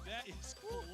That is close.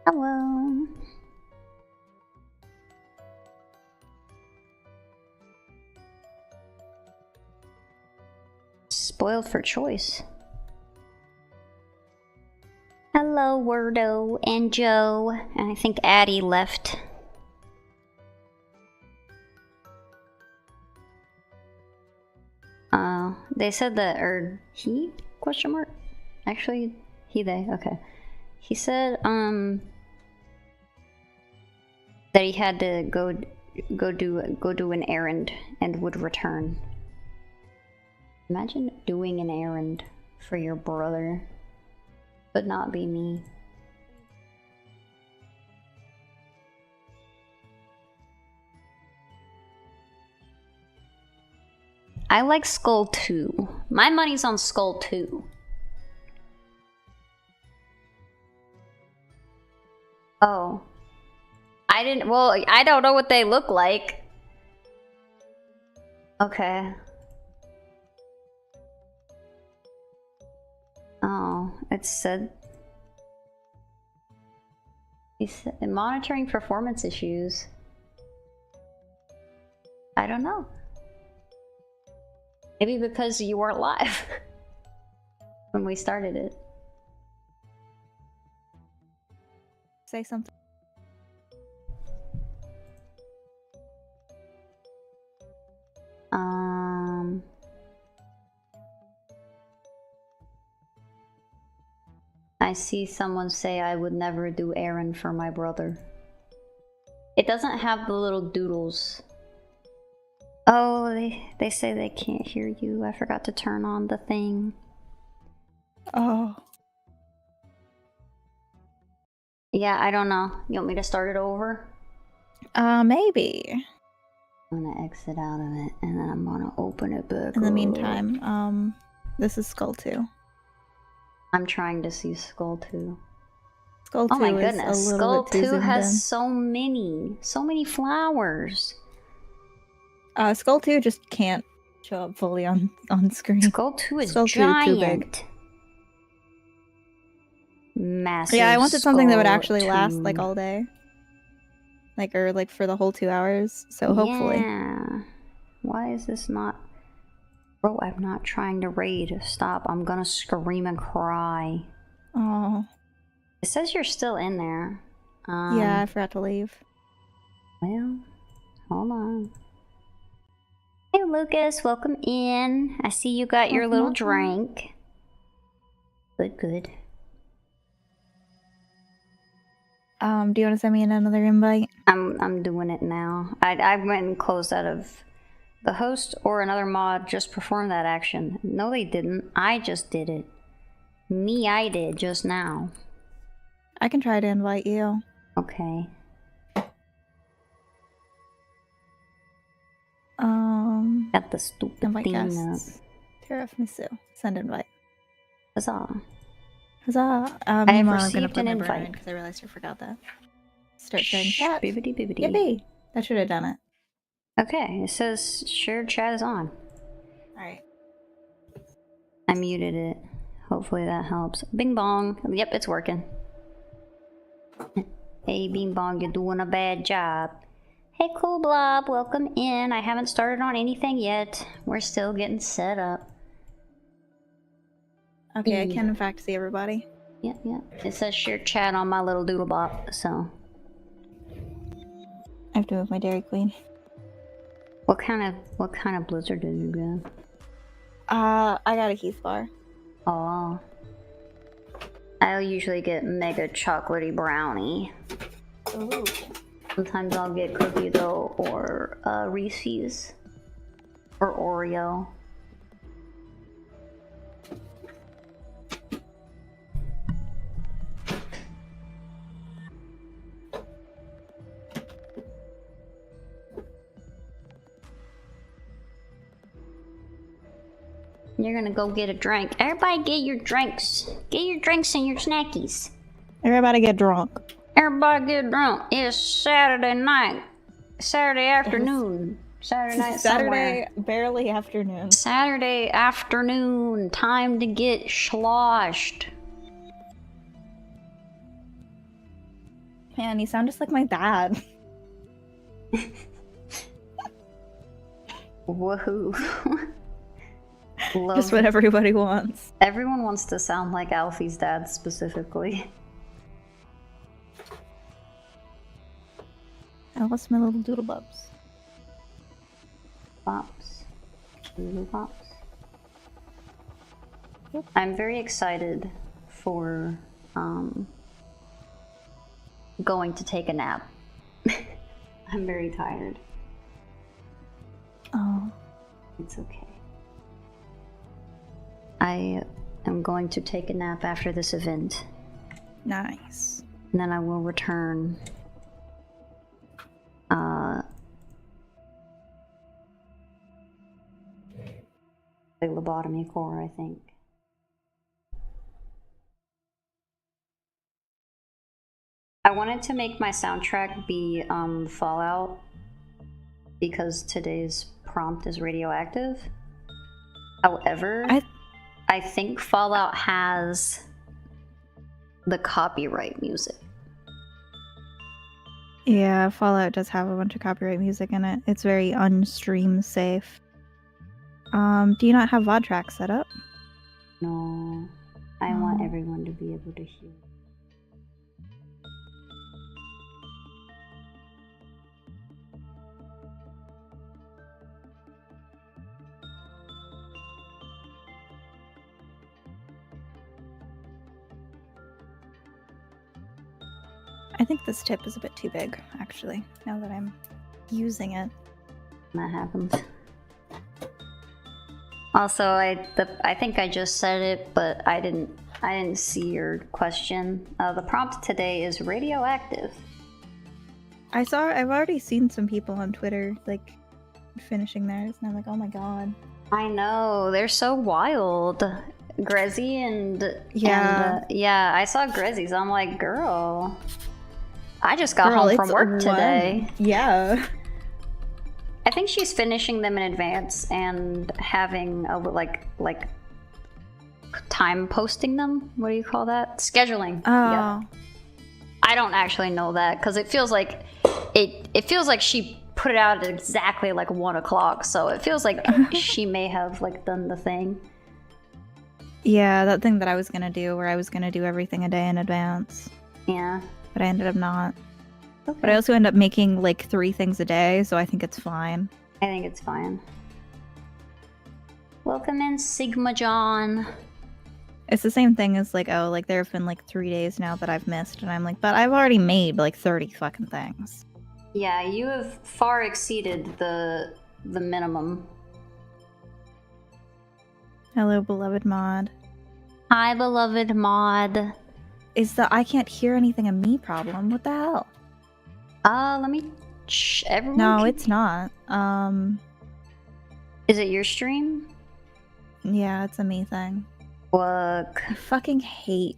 Hello. Spoiled for choice. Hello, Wordo and Joe. And I think Addie left. They said that, or he? Question mark? Actually, he, they, okay. He said, that he had to go do an errand and would return. Imagine doing an errand for your brother. Could not be me. I like Skull 2. My money's on Skull 2. Oh. Well, I don't know what they look like. Okay. Oh, it said... He said monitoring performance issues. I don't know. Maybe because you weren't live when we started it. Say something. I see someone say I would never do errand for my brother. It doesn't have the little doodles. Oh, they say they can't hear you. I forgot to turn on the thing. Oh. Yeah, I don't know. You want me to start it over? Maybe. I'm gonna exit out of it, and then I'm gonna open it back In the up. meantime, this is Skull 2. I'm trying to see Skull 2. Skull 2 oh my is goodness, a little Skull bit too 2 zoomed has in. so many flowers. Skull 2 just can't show up fully on screen. Skull 2 is Skull 2 giant. too big. Massive. Yeah, I wanted something that would actually Skull last 2. like all day. Like for the whole 2 hours. So hopefully. Yeah. Why is this not... Bro, I'm not trying to raid. Stop. I'm gonna scream and cry. Oh. It says you're still in there. Yeah, I forgot to leave. Well, hold on. Hey Lucas, welcome in. I see you got your little drink. Good, good. Do you want to send me another invite? I'm doing it now. I went and closed out of the host or another mod just performed that action. No, they didn't. I just did it. I did just now. I can try to invite you. Okay. Got the stupid invite thing guests. Tiramisu. Send invite. Huzzah. Huzzah. I have Meanwhile, I'm gonna received put an my invite. burner in because I realized I forgot that. Start sharing chat. Bibbidi bibbidi. Yippee! That should have done it. Okay, it says shared chat is on. Alright. I muted it. Hopefully that helps. Bing bong. Yep, it's working. Hey, Bing bong, you're doing a bad job. Hey, Cool Blob, welcome in. I haven't started on anything yet. We're still getting set up. Okay, I can in fact see everybody. Yep. It says shared chat on my little doodle bop, so. I have to move my Dairy Queen. What kind of blizzard did you get? I got a Heath bar. Oh. I'll usually get mega chocolatey brownie. Ooh. Sometimes I'll get cookie dough or Reese's or Oreo. You're gonna go get a drink. Everybody get your drinks. Get your drinks and your snackies. Everybody get drunk. Everybody get drunk. It's Saturday night. Saturday afternoon. Saturday night Saturday, somewhere. barely afternoon. Saturday afternoon. Time to get sloshed. Man, you sound just like my dad. Woohoo. Just what everybody wants. Everyone wants to sound like Alfie's dad specifically. I lost my little doodle bubs. Bops. Doodle bops. Yep. I'm very excited for going to take a nap. I'm very tired. Oh. It's okay. I am going to take a nap after this event. Nice. And then I will return. The lobotomy core, I think. I wanted to make my soundtrack be Fallout because today's prompt is radioactive. However, I think Fallout has the copyright music. Yeah, Fallout does have a bunch of copyright music in it. It's very unstream safe. Do you not have VOD track set up? No, I want everyone to be able to hear. I think this tip is a bit too big, actually, now that I'm using it. That happens. Also, I think I just said it, but I didn't see your question. The prompt today is radioactive. I've already seen some people on Twitter, like, finishing theirs, and I'm like, oh my god. I know, they're so wild. Grezzy and... Yeah. Yeah, I saw Grezzy's. I'm like, girl. I just got home from work today. Yeah. I think she's finishing them in advance and having a like time posting them. What do you call that? Scheduling. Oh. Yeah. I don't actually know that because it feels like it feels like she put it out at exactly like 1 o'clock. So it feels like she may have like done the thing. Yeah, that thing that I was gonna do, where I was gonna do everything a day in advance. Yeah. But I ended up not. Okay. But I also end up making like 3 things a day, so I think it's fine. I think it's fine. Welcome in, Sigma John. It's the same thing as like, oh, like there have been like 3 days now that I've missed, and I'm like, but I've already made like 30 fucking things. Yeah, you have far exceeded the minimum. Hello, beloved mod. Hi, beloved mod. Is the I can't hear anything of me problem? What the hell? Let me. Everyone. No, it's not. Is it your stream? Yeah, it's a me thing. Look. I fucking hate.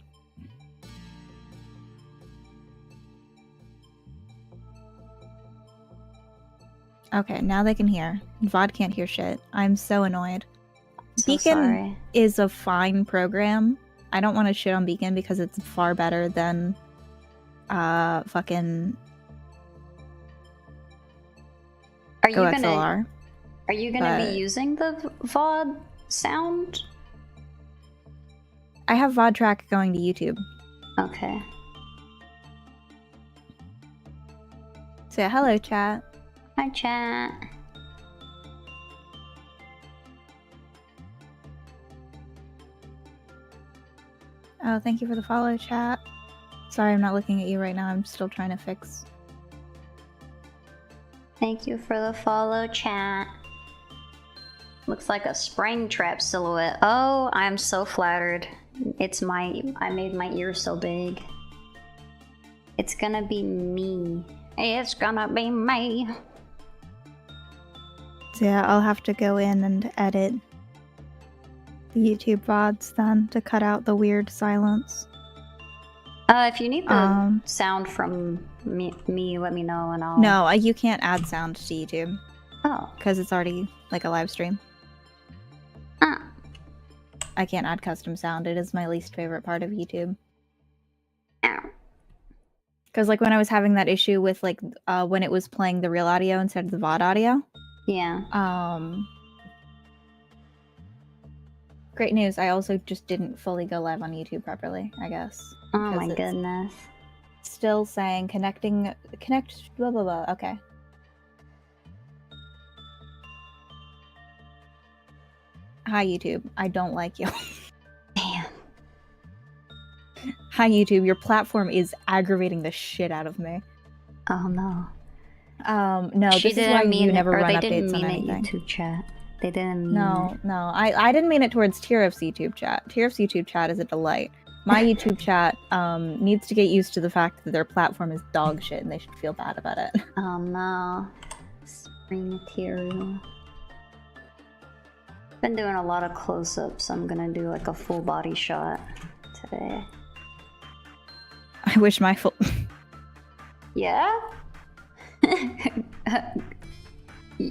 Okay, now they can hear. VOD can't hear shit. I'm so annoyed. So Beacon sorry. is a fine program. I don't want to shit on Beacon because it's far better than fucking GoXLR. Are you gonna be using the VOD sound? I have VOD track going to YouTube. Okay. So yeah, hello chat. Hi chat. Oh, thank you for the follow, chat. Sorry, I'm not looking at you right now. I'm still trying to fix. Thank you for the follow, chat. Looks like a spring trap silhouette. Oh, I'm so flattered. I made my ears so big. It's gonna be me. It's gonna be me. So yeah, I'll have to go in and edit the YouTube VODs then to cut out the weird silence. If you need the sound from me, let me know and I'll... No, you can't add sound to YouTube. Oh. Because it's already like a live stream. I can't add custom sound. It is my least favorite part of YouTube. Because like when I was having that issue with like when it was playing the real audio instead of the VOD audio. Yeah. Great news. I also just didn't fully go live on YouTube properly, I guess. Oh my goodness. Still saying connect blah blah blah. Okay. Hi YouTube. I don't like you. Damn. Hi YouTube. Your platform is aggravating the shit out of me. Oh no. No, this is why you never run updates on anything. YouTube chat. They didn't mean No, I didn't mean it towards TRF's YouTube chat. TRF's YouTube chat is a delight. My YouTube chat needs to get used to the fact that their platform is dog shit and they should feel bad about it. Oh no. Spring material. Been doing a lot of close-ups, so I'm gonna do like a full body shot today. I wish my full... Yeah?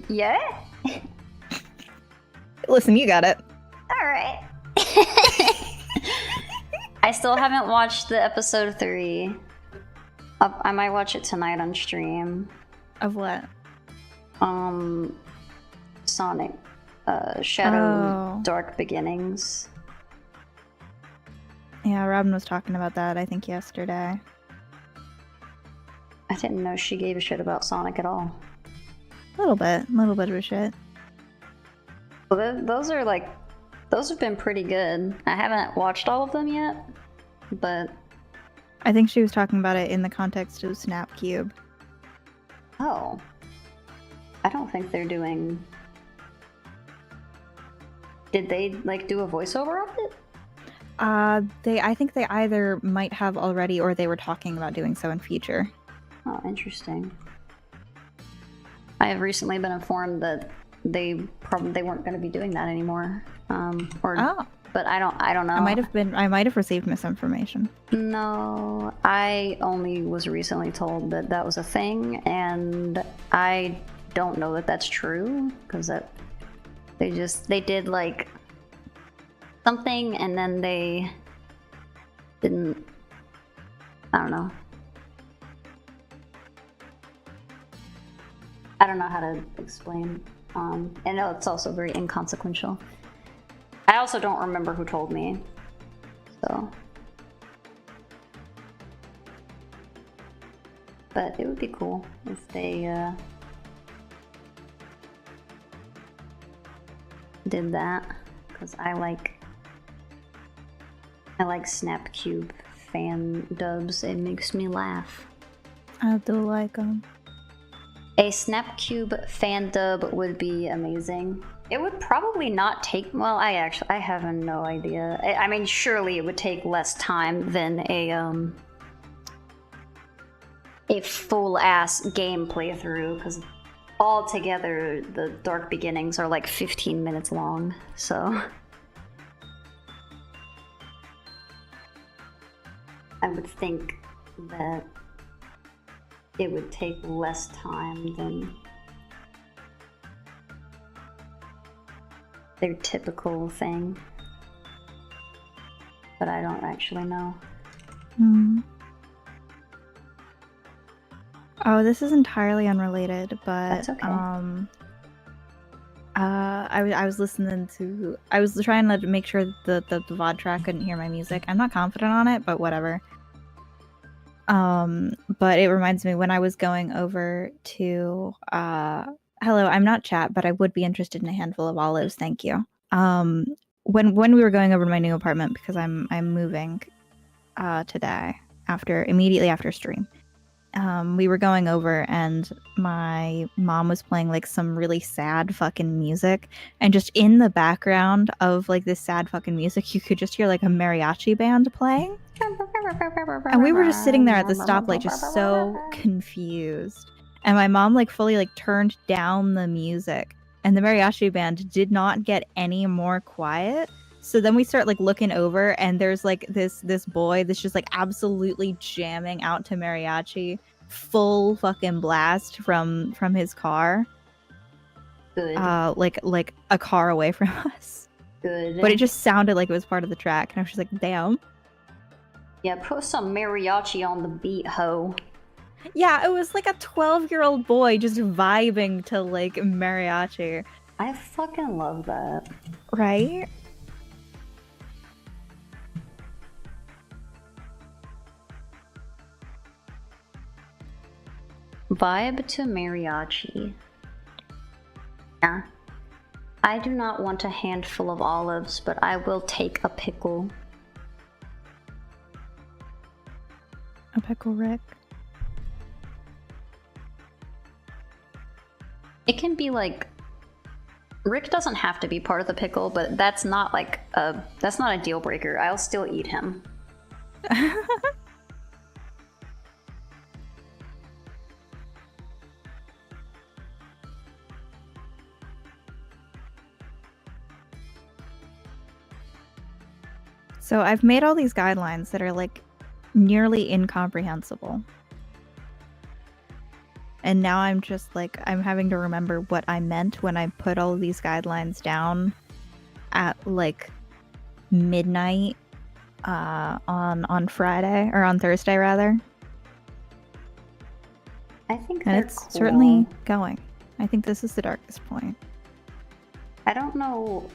Yeah? Listen, you got it. Alright. I still haven't watched the episode 3. I might watch it tonight on stream. Of what? Sonic. Shadow Dark Beginnings. Yeah, Robin was talking about that, I think, yesterday. I didn't know she gave a shit about Sonic at all. A little bit of a shit. Well, those have been pretty good. I haven't watched all of them yet, but... I think she was talking about it in the context of Snapcube. Oh. I don't think they're doing... Did they, like, do a voiceover of it? I think they either might have already or they were talking about doing so in future. Oh, interesting. I have recently been informed that they weren't going to be doing that anymore. But I don't know. I might have received misinformation. No, I only was recently told that that was a thing, and I don't know that that's true because they did like something and then they didn't. I don't know. I don't know how to explain. I know it's also very inconsequential. I also don't remember who told me, so. But But it would be cool if they did that, because I like Snapcube fan dubs. It makes me laugh. I do like them. A Snapcube fan dub would be amazing. It would probably not take, well, I have no idea. I mean, surely it would take less time than a full-ass game playthrough, because altogether the Dark Beginnings are like 15 minutes long, so... I would think that it would take less time than their typical thing. But I don't actually know. Oh, this is entirely unrelated, but That's okay. I was listening to, I was trying to make sure that the VOD track couldn't hear my music. I'm not confident on it, but whatever. But it reminds me when I was going over to hello, I'm not chat, but I would be interested in a handful of olives, thank you. When we were going over to my new apartment, because I'm moving today immediately after stream. We were going over and my mom was playing like some really sad fucking music, and just in the background of like this sad fucking music you could just hear like a mariachi band playing, and we were just sitting there at the stoplight just so confused, and my mom like fully like turned down the music and the mariachi band did not get any more quiet. So then we start like looking over and there's like this boy that's just like absolutely jamming out to mariachi, full fucking blast from his car. Good. Like a car away from us. Good. But it just sounded like it was part of the track, and I was just like, damn. Yeah, put some mariachi on the beat, ho. Yeah, it was like a 12-year-old boy just vibing to like mariachi. I fucking love that. Right? Vibe to mariachi. Yeah. I do not want a handful of olives, but I will take a pickle. A pickle Rick. It can be like... Rick doesn't have to be part of the pickle, but that's not like that's not a deal breaker. I'll still eat him. So I've made all these guidelines that are like nearly incomprehensible. And now I'm just like, I'm having to remember what I meant when I put all of these guidelines down at like midnight on Friday, or on Thursday rather. I think and they're it's cool. certainly going. I think this is the darkest point. I don't know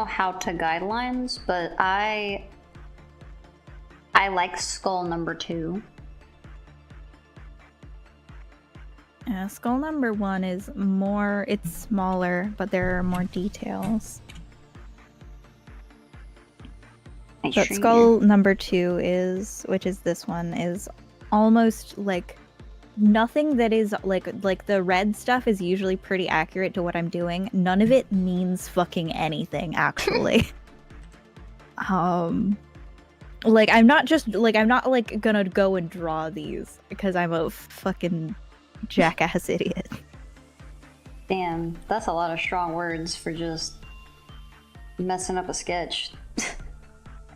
how to guidelines, but I like skull number 2. Yeah, skull number 1 is more, it's smaller, but there are more details. But skull number 2 is, which is this one, is almost like nothing that is like the red stuff is usually pretty accurate to what I'm doing. None of it means fucking anything, actually. Like I'm not like gonna go and draw these because I'm a fucking jackass idiot. Damn, that's a lot of strong words for just messing up a sketch.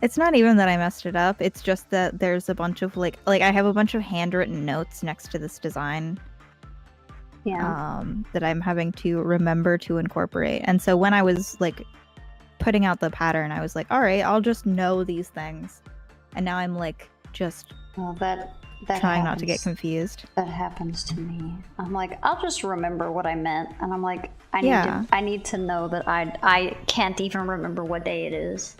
It's not even that I messed it up. It's just that there's a bunch of like I have a bunch of handwritten notes next to this design. Yeah. That I'm having to remember to incorporate. And so when I was like putting out the pattern, I was like, all right, I'll just know these things. And now I'm like just that trying not to get confused. That happens to me. I'm like, I'll just remember what I meant. And I'm like, I need to know that I can't even remember what day it is.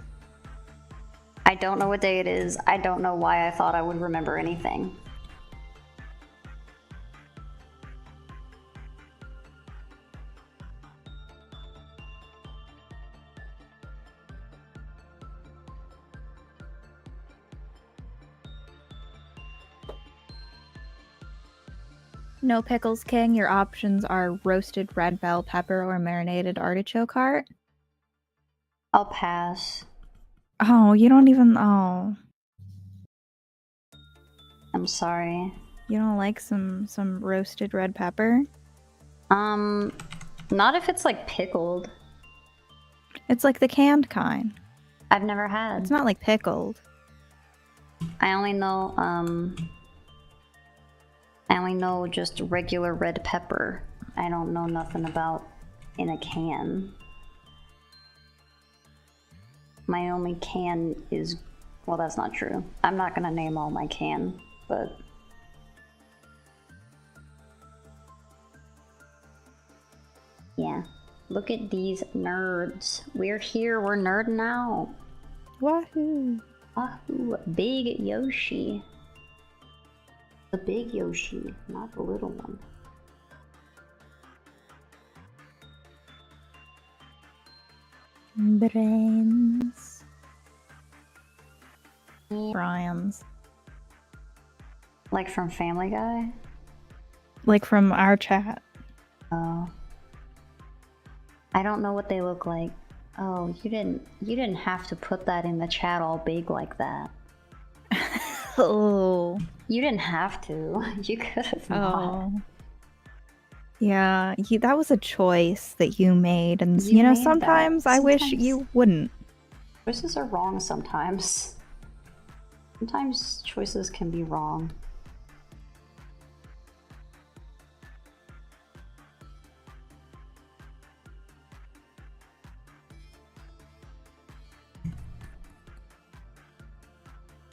I don't know what day it is. I don't know why I thought I would remember anything. No pickles, King. Your options are roasted red bell pepper or marinated artichoke heart. I'll pass. Oh, you don't even. Oh, I'm sorry. you don't like some roasted red pepper? Not if it's like pickled. It's like the canned kind. I've never had. It's not like pickled. I only know just regular red pepper. I don't know nothing about in a can. My only can is, well, that's not true. I'm not gonna name all my can, but yeah. Look at these nerds. We're here, we're nerding out. Wahoo! Wahoo, big Yoshi. The big Yoshi, not the little one. Brains. Brian's. Like from Family Guy? Like from our chat. Oh. I don't know what they look like. Oh, you didn't have to put that in the chat all big like that. Oh. You didn't have to. You could have not. Oh. Yeah, that was a choice that you made, and You you know, made sometimes that. I wish Sometimes- you wouldn't. Choices are wrong sometimes. Sometimes choices can be wrong.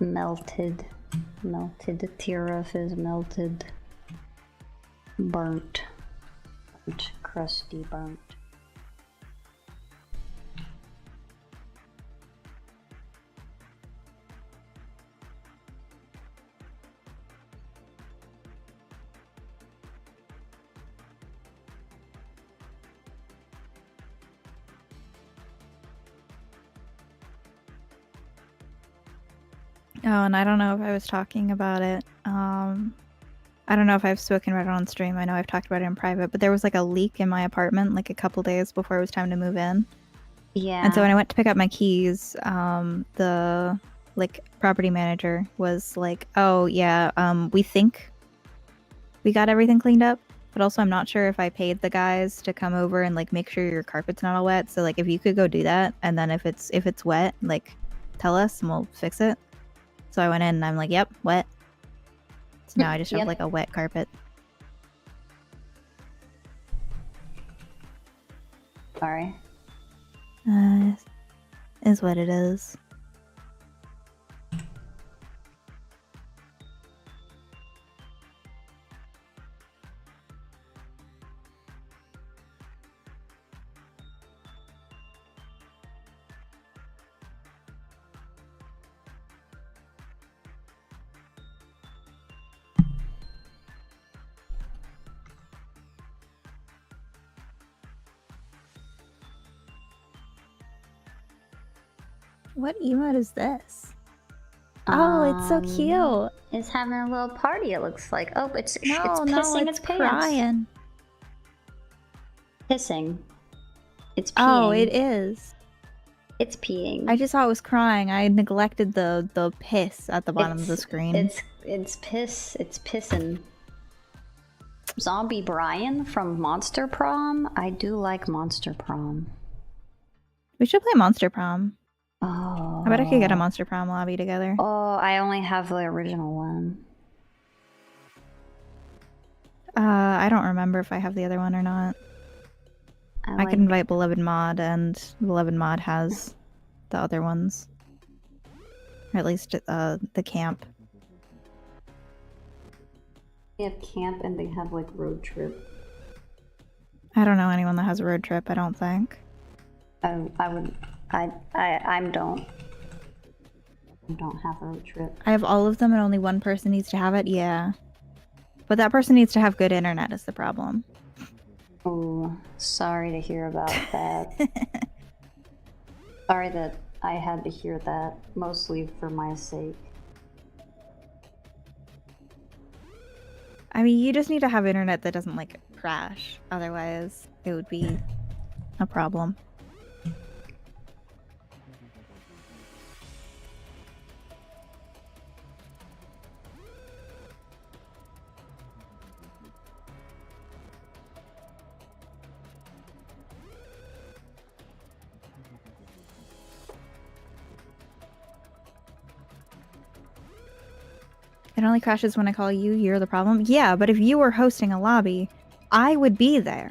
Melted. Melted. Tiraf is melted. Burnt. Burnt. Crusty burnt. Oh, and I don't know if I was talking about it. I don't know if I've spoken about it on stream. I know I've talked about it in private, but there was like a leak in my apartment like a couple days before it was time to move in. Yeah. And so when I went to pick up my keys, the like property manager was like, "Oh yeah, we think we got everything cleaned up, but also I'm not sure if I paid the guys to come over and like make sure your carpet's not all wet. So like if you could go do that, and then if it's wet, like tell us and we'll fix it." So I went in and I'm like, "Yep, wet." So now I just have Yep. like a wet carpet. Sorry. Is what it is. What emote is this? Oh, it's so cute. It's having a little party, it looks like. Oh, it's No, pissing it's its pants. crying. Pissing. It's peeing. Oh, it is. It's peeing. I just saw it was crying. I neglected the piss at the bottom of the screen. It's piss. It's pissing. Zombie Brian from Monster Prom. I do like Monster Prom. We should play Monster Prom. Oh. I bet I could get a Monster Prom lobby together. Oh, I only have the original one. I don't remember if I have the other one or not. I can invite Beloved Mod, and Beloved Mod has the other ones. Or at least the camp. They have camp and they have like road trip. I don't know anyone that has a road trip, I don't think. I don't have a road trip. I have all of them and only one person needs to have it? Yeah. But that person needs to have good internet is the problem. Oh, sorry to hear about that. Sorry that I had to hear that, mostly for my sake. I mean, you just need to have internet that doesn't, like, crash. Otherwise, it would be a problem. It only crashes when I call you, you're the problem. Yeah, but if you were hosting a lobby, I would be there.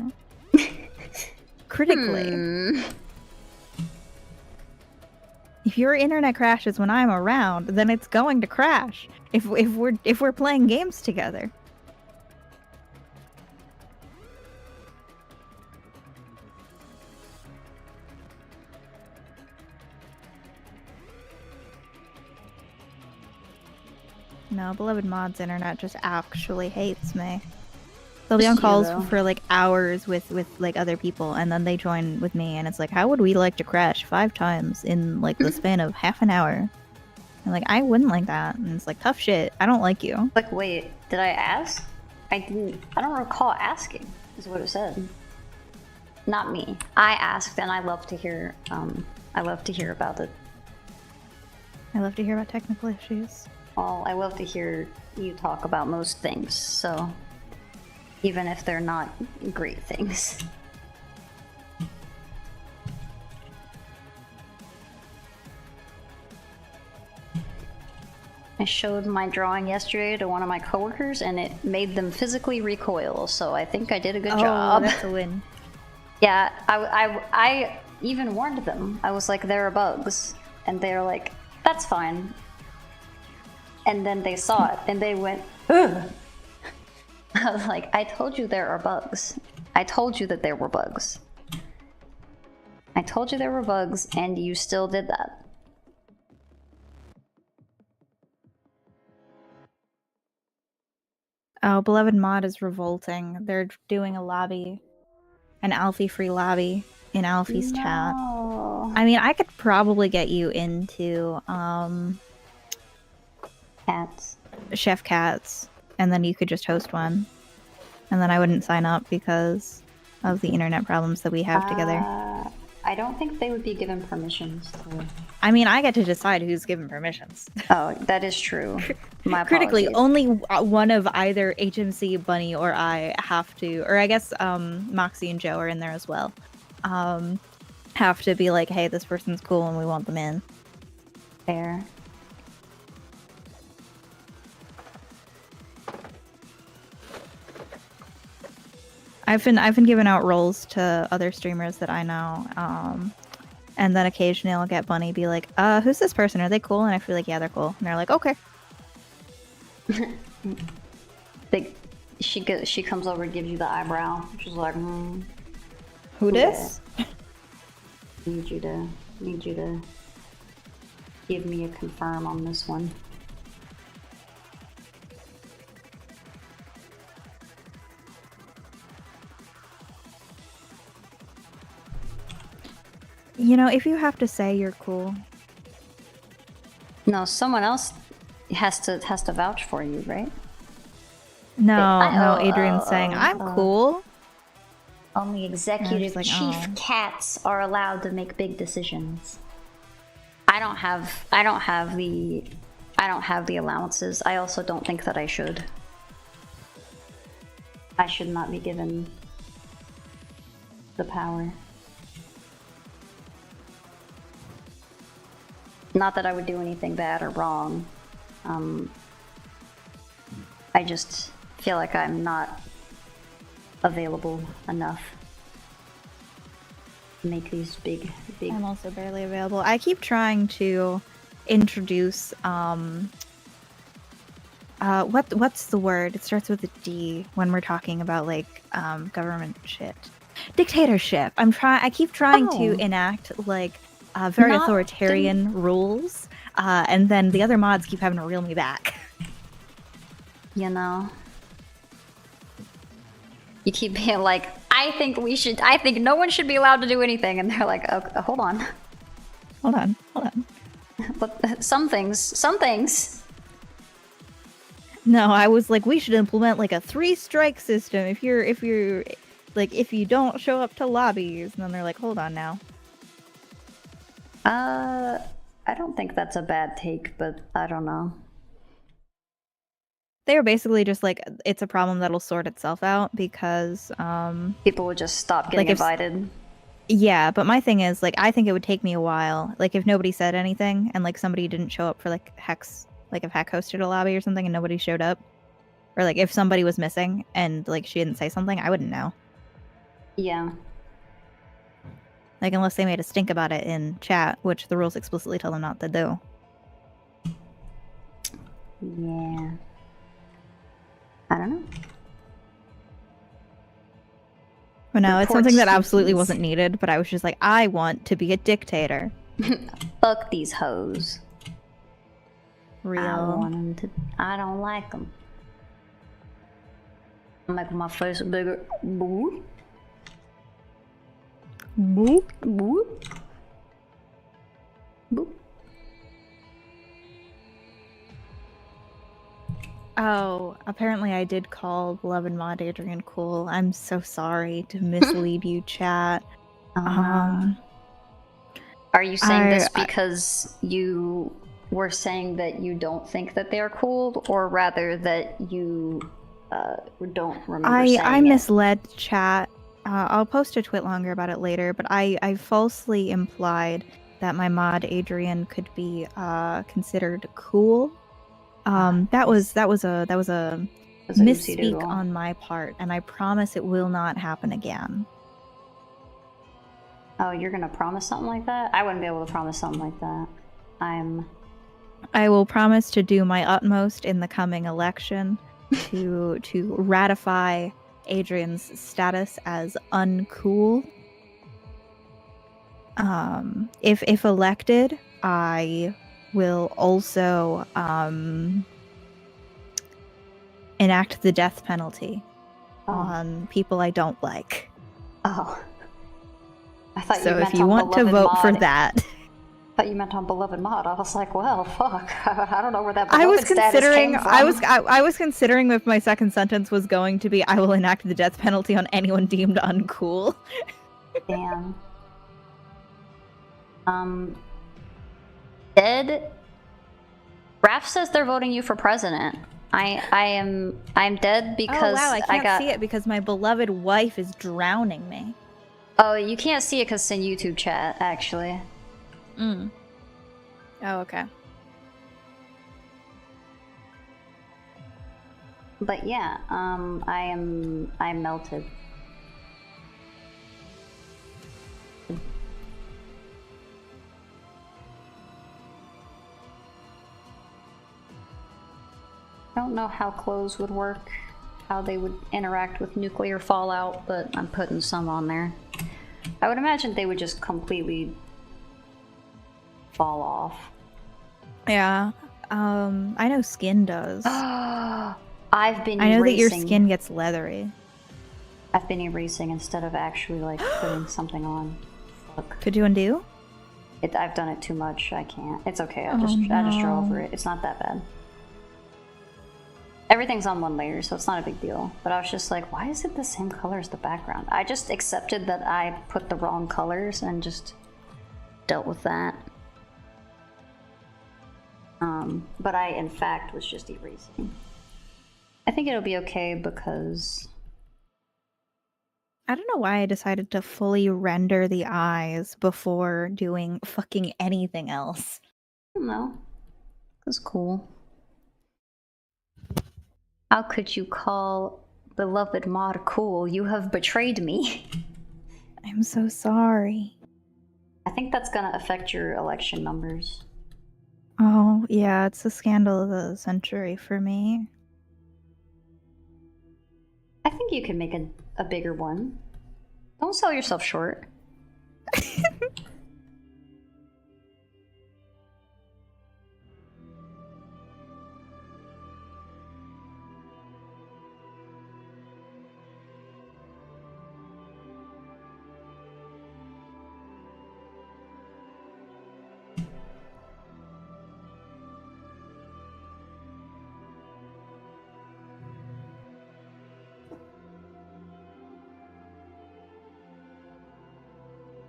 Critically. If your internet crashes when I'm around, then it's going to crash. If we're playing games together. No, beloved mod's internet just actually hates me. They'll be on calls for like hours with like other people, and then they join with me, and it's like, how would we like to crash 5 times in like the span of half an hour? And like, I wouldn't like that, and it's like, tough shit. I don't like you. Like, wait, did I ask? I don't recall asking, is what it said. Not me. I asked, and I love to hear about it. I love to hear about technical issues. Well, I love to hear you talk about most things, so even if they're not great things. I showed my drawing yesterday to one of my coworkers, and it made them physically recoil, so I think I did a good job. Oh, that's a win. Yeah, I even warned them. I was like, there are bugs. And they're like, that's fine. And then they saw it, and they went, ugh. I was like, I told you there are bugs. I told you that there were bugs. I told you there were bugs, and you still did that. Oh, beloved mod is revolting. They're doing a lobby, an Alfie-free lobby in Alfie's chat. I mean, I could probably get you into Cats. Chef Cats, and then you could just host one, and then I wouldn't sign up because of the internet problems that we have together. I don't think they would be given permissions to... I mean, I get to decide who's given permissions. Oh, that is true. My Critically, apologies. only one of either HMC, Bunny, or I have to, or I guess Moxie and Joe are in there as well, have to be like, hey, this person's cool and we want them in. Fair. I've been giving out roles to other streamers that I know, and then occasionally I'll get Bunny be like, who's this person? Are they cool? And I feel like, yeah, they're cool. And they're like, okay. She comes over and gives you the eyebrow. She's like, Who dis? Need you to give me a confirm on this one. You know, if you have to say you're cool. No, someone else has to vouch for you, right? No, Adrian's saying, I'm cool. Only executive like, chief cats are allowed to make big decisions. I don't have the allowances. I also don't think that I should. I should not be given the power. Not that I would do anything bad or wrong. I just feel like I'm not available enough to make these big... I'm also barely available. I keep trying to introduce what's the word? It starts with a D when we're talking about like government shit. Dictatorship. I keep trying to enact like very authoritarian rules, and then the other mods keep having to reel me back. You know, you keep being like, I think no one should be allowed to do anything, and they're like, okay, hold on. Hold on. But some things. No, I was like, we should implement like a 3-strike system if you're like, if you don't show up to lobbies. And then they're like, hold on now. I don't think that's a bad take, but I don't know. They were basically just like, it's a problem that'll sort itself out because people would just stop getting invited. Yeah, but my thing is, like, I think it would take me a while. Like, if nobody said anything and like somebody didn't show up for like Hex, like if Heck hosted a lobby or something and nobody showed up, or like if somebody was missing and like she didn't say something, I wouldn't know. Yeah. Like, unless they made a stink about it in chat, which the rules explicitly tell them not to do. Yeah. I don't know. But no, it's something that absolutely wasn't needed, but I was just like, I want to be a dictator. Fuck these hoes. Real. I want them to. I don't like them. I'm making my face bigger. Boop. Boop. Boop. Boop. Oh, apparently I did call beloved mod Adrian cool. I'm so sorry to mislead you, chat. Are you saying this because you were saying that you don't think that they're cool, or rather that you don't remember saying I misled chat. I'll post a tweet longer about it later, but I falsely implied that my mod Adrian could be considered cool. That was a misspeak on my part, and I promise it will not happen again. Oh, you're gonna promise something like that? I wouldn't be able to promise something like that. I will promise to do my utmost in the coming election to ratify Adrian's status as uncool. If elected, I will also enact the death penalty on people I don't like. Oh. I thought so if you want to vote for that. I thought you meant on beloved mod. I was like, well, fuck. I don't know where that beloved status came from. I was considering if my second sentence was going to be, I will enact the death penalty on anyone deemed uncool. Damn. Dead. Raph says they're voting you for president. I'm dead because I can't see it because my beloved wife is drowning me. Oh, you can't see it because it's in YouTube chat, actually. Oh, okay. But yeah, I'm melted. I don't know how clothes would work, how they would interact with nuclear fallout, but I'm putting some on there. I would imagine they would just completely fall off. Yeah. I know skin does. I've been I know erasing. that your skin gets leathery. I've been erasing instead of actually like putting something on. Fuck. Could you undo? I've done it too much. I can't. It's okay. I just drove over it. It's not that bad. Everything's on one layer, so it's not a big deal. But I was just like, why is it the same color as the background? I just accepted that I put the wrong colors and just dealt with that. But I, in fact, was just erasing. I think it'll be okay because... I don't know why I decided to fully render the eyes before doing fucking anything else. I don't know. It was cool. How could you call beloved mod cool? You have betrayed me. I'm so sorry. I think that's gonna affect your election numbers. Oh, yeah, it's a scandal of the century for me. I think you can make a bigger one. Don't sell yourself short.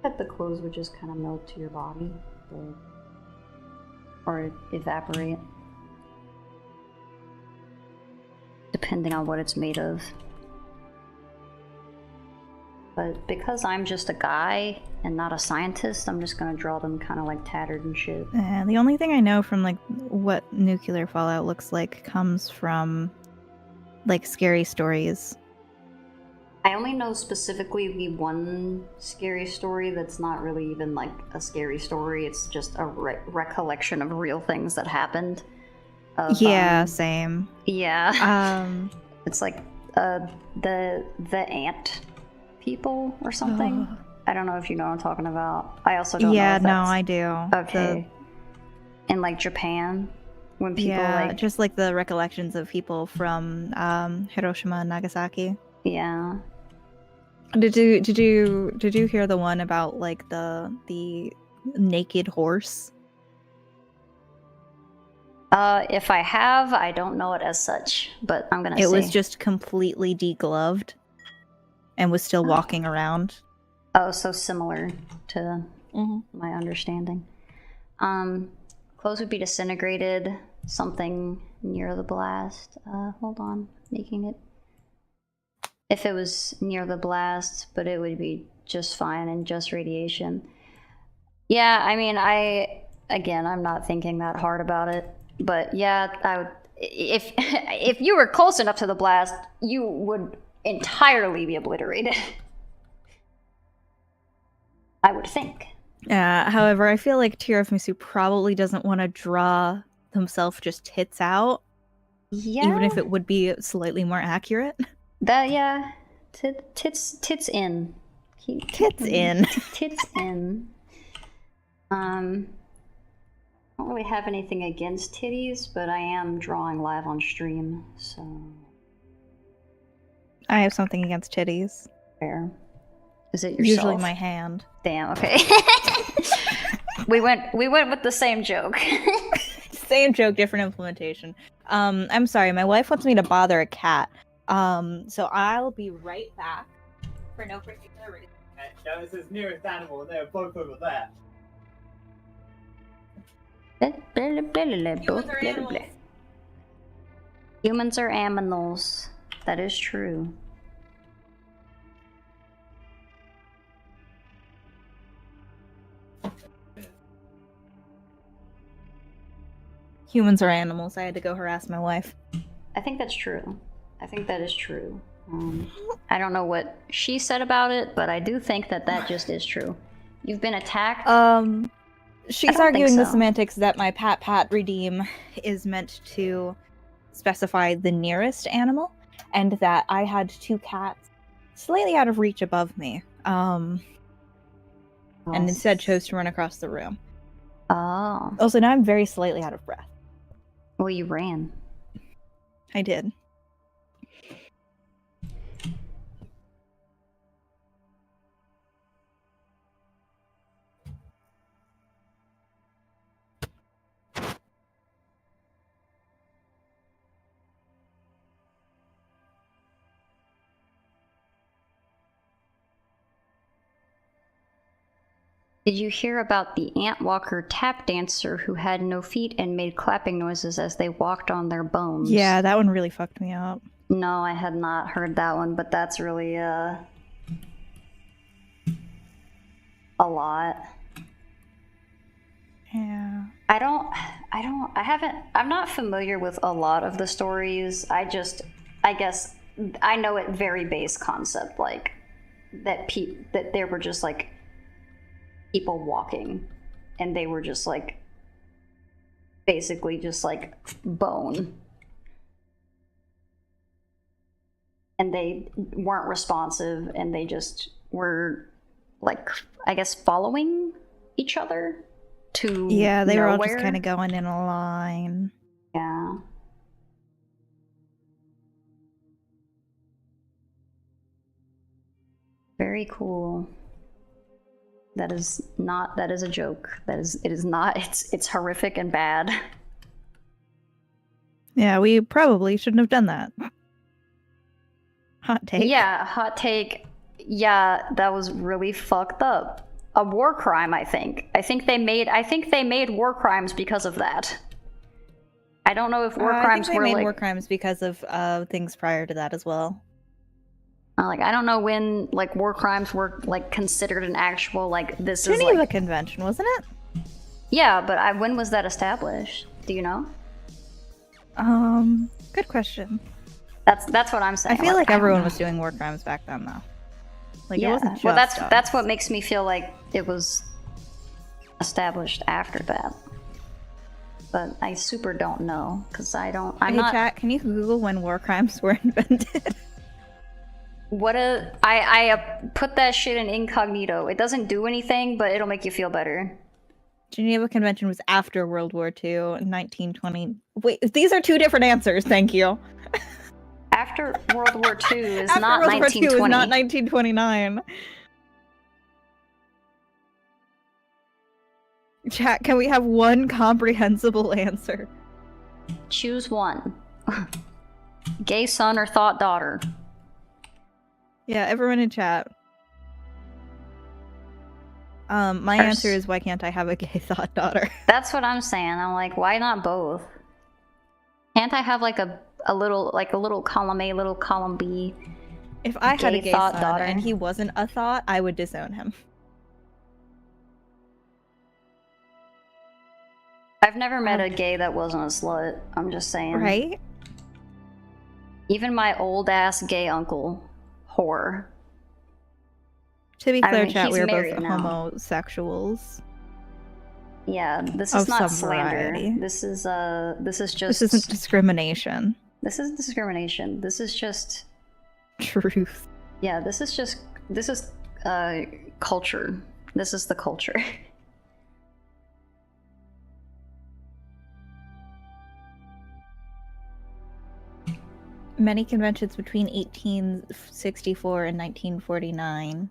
That the clothes would just kind of melt to your body, or evaporate, depending on what it's made of. But because I'm just a guy and not a scientist, I'm just gonna draw them kind of like tattered and shit. And the only thing I know from like what nuclear fallout looks like comes from like scary stories. I only know specifically the one scary story that's not really even like a scary story. It's just a recollection of real things that happened. Yeah, same. Yeah. It's like the ant people or something. I don't know if you know what I'm talking about. I also don't know. Yeah, if no, that's... I do. Okay. In like Japan, when people like just like the recollections of people from Hiroshima and Nagasaki. Yeah. Did you hear the one about like the naked horse? If I have, I don't know it as such, but I'm gonna say it was just completely degloved and was still walking around. Oh, so similar to my understanding. Clothes would be disintegrated, something near the blast. Hold on, making it. If it was near the blast, but it would be just fine and just radiation. Yeah, I mean, I'm not thinking that hard about it, but yeah, I would. If you were close enough to the blast, you would entirely be obliterated. I would think. However, I feel like Tiramisu probably doesn't want to draw himself just tits out. Yeah. Even if it would be slightly more accurate. Tits in. Tits in. Tits in. I don't really have anything against titties, but I am drawing live on stream, so. I have something against titties. Fair. Is it yourself? Usually my hand. Damn, okay. we went with the same joke. Same joke, different implementation. I'm sorry, my wife wants me to bother a cat. So I'll be right back for no particular reason. That was his nearest animal, and they were both over there. Humans are aminals. That is true. Humans are animals. I had to go harass my wife. I think that's true. I think that is true. I don't know what she said about it, but I do think that just is true. You've been attacked? She's arguing the semantics that my pat redeem is meant to specify the nearest animal, and that I had two cats slightly out of reach above me, and instead chose to run across the room. Oh. Also, now I'm very slightly out of breath. Well, you ran. I did. Did you hear about the Antwalker tap dancer who had no feet and made clapping noises as they walked on their bones? Yeah, that one really fucked me up. No, I had not heard that one, but that's really, a lot. Yeah. I'm not familiar with a lot of the stories. I guess I know it very base concept, like, that there were just, like, people walking, and they were just like basically just like bone, and they weren't responsive, and they just were like, I guess, following each other to they were all nowhere. just kind of going in a line. Yeah. Very cool. That is a joke. It is not, it's horrific and bad. Yeah, we probably shouldn't have done that. Hot take. Yeah, hot take. Yeah, that was really fucked up. a war crime, I think. I think they made war crimes because of that. I don't know if war crimes I think were they made like war crimes because of things prior to that as well. like I don't know when like war crimes were like considered an actual like this is Geneva like Convention, wasn't it? yeah, but when was that established? Do you know? Good question. That's what I'm saying. I feel like I don't everyone know. was doing war crimes back then, though. Like Yeah, it wasn't just well, that's us. what makes me feel like it was established after that. But I super don't know because I'm hey, not. chat, can you Google when war crimes were invented? I put that shit in incognito. It doesn't do anything, but it'll make you feel better. Geneva Convention was after World War II, 1920. Wait, these are two different answers. Thank you. After World War II is After not World War II 1920. is not 1929. Chat, can we have one comprehensible answer? Choose one. Gay son or thought daughter. Yeah, everyone in chat. My answer is why can't I have a gay thought daughter? That's what I'm saying. I'm like, why not both? Can't I have like a little column A, little column B? If I had a gay thought son daughter. and he wasn't a thought, I would disown him. I've never met a gay that wasn't a slut. I'm just saying. Right? Even my old ass gay uncle, whore. To be clear, mean, chat, he's we are both married now. homosexuals. Yeah, this Of is not some slander. variety. This is just. This isn't discrimination. This isn't discrimination. This is just. Truth. Yeah, this is culture. This is the culture. Many conventions between 1864 and 1949.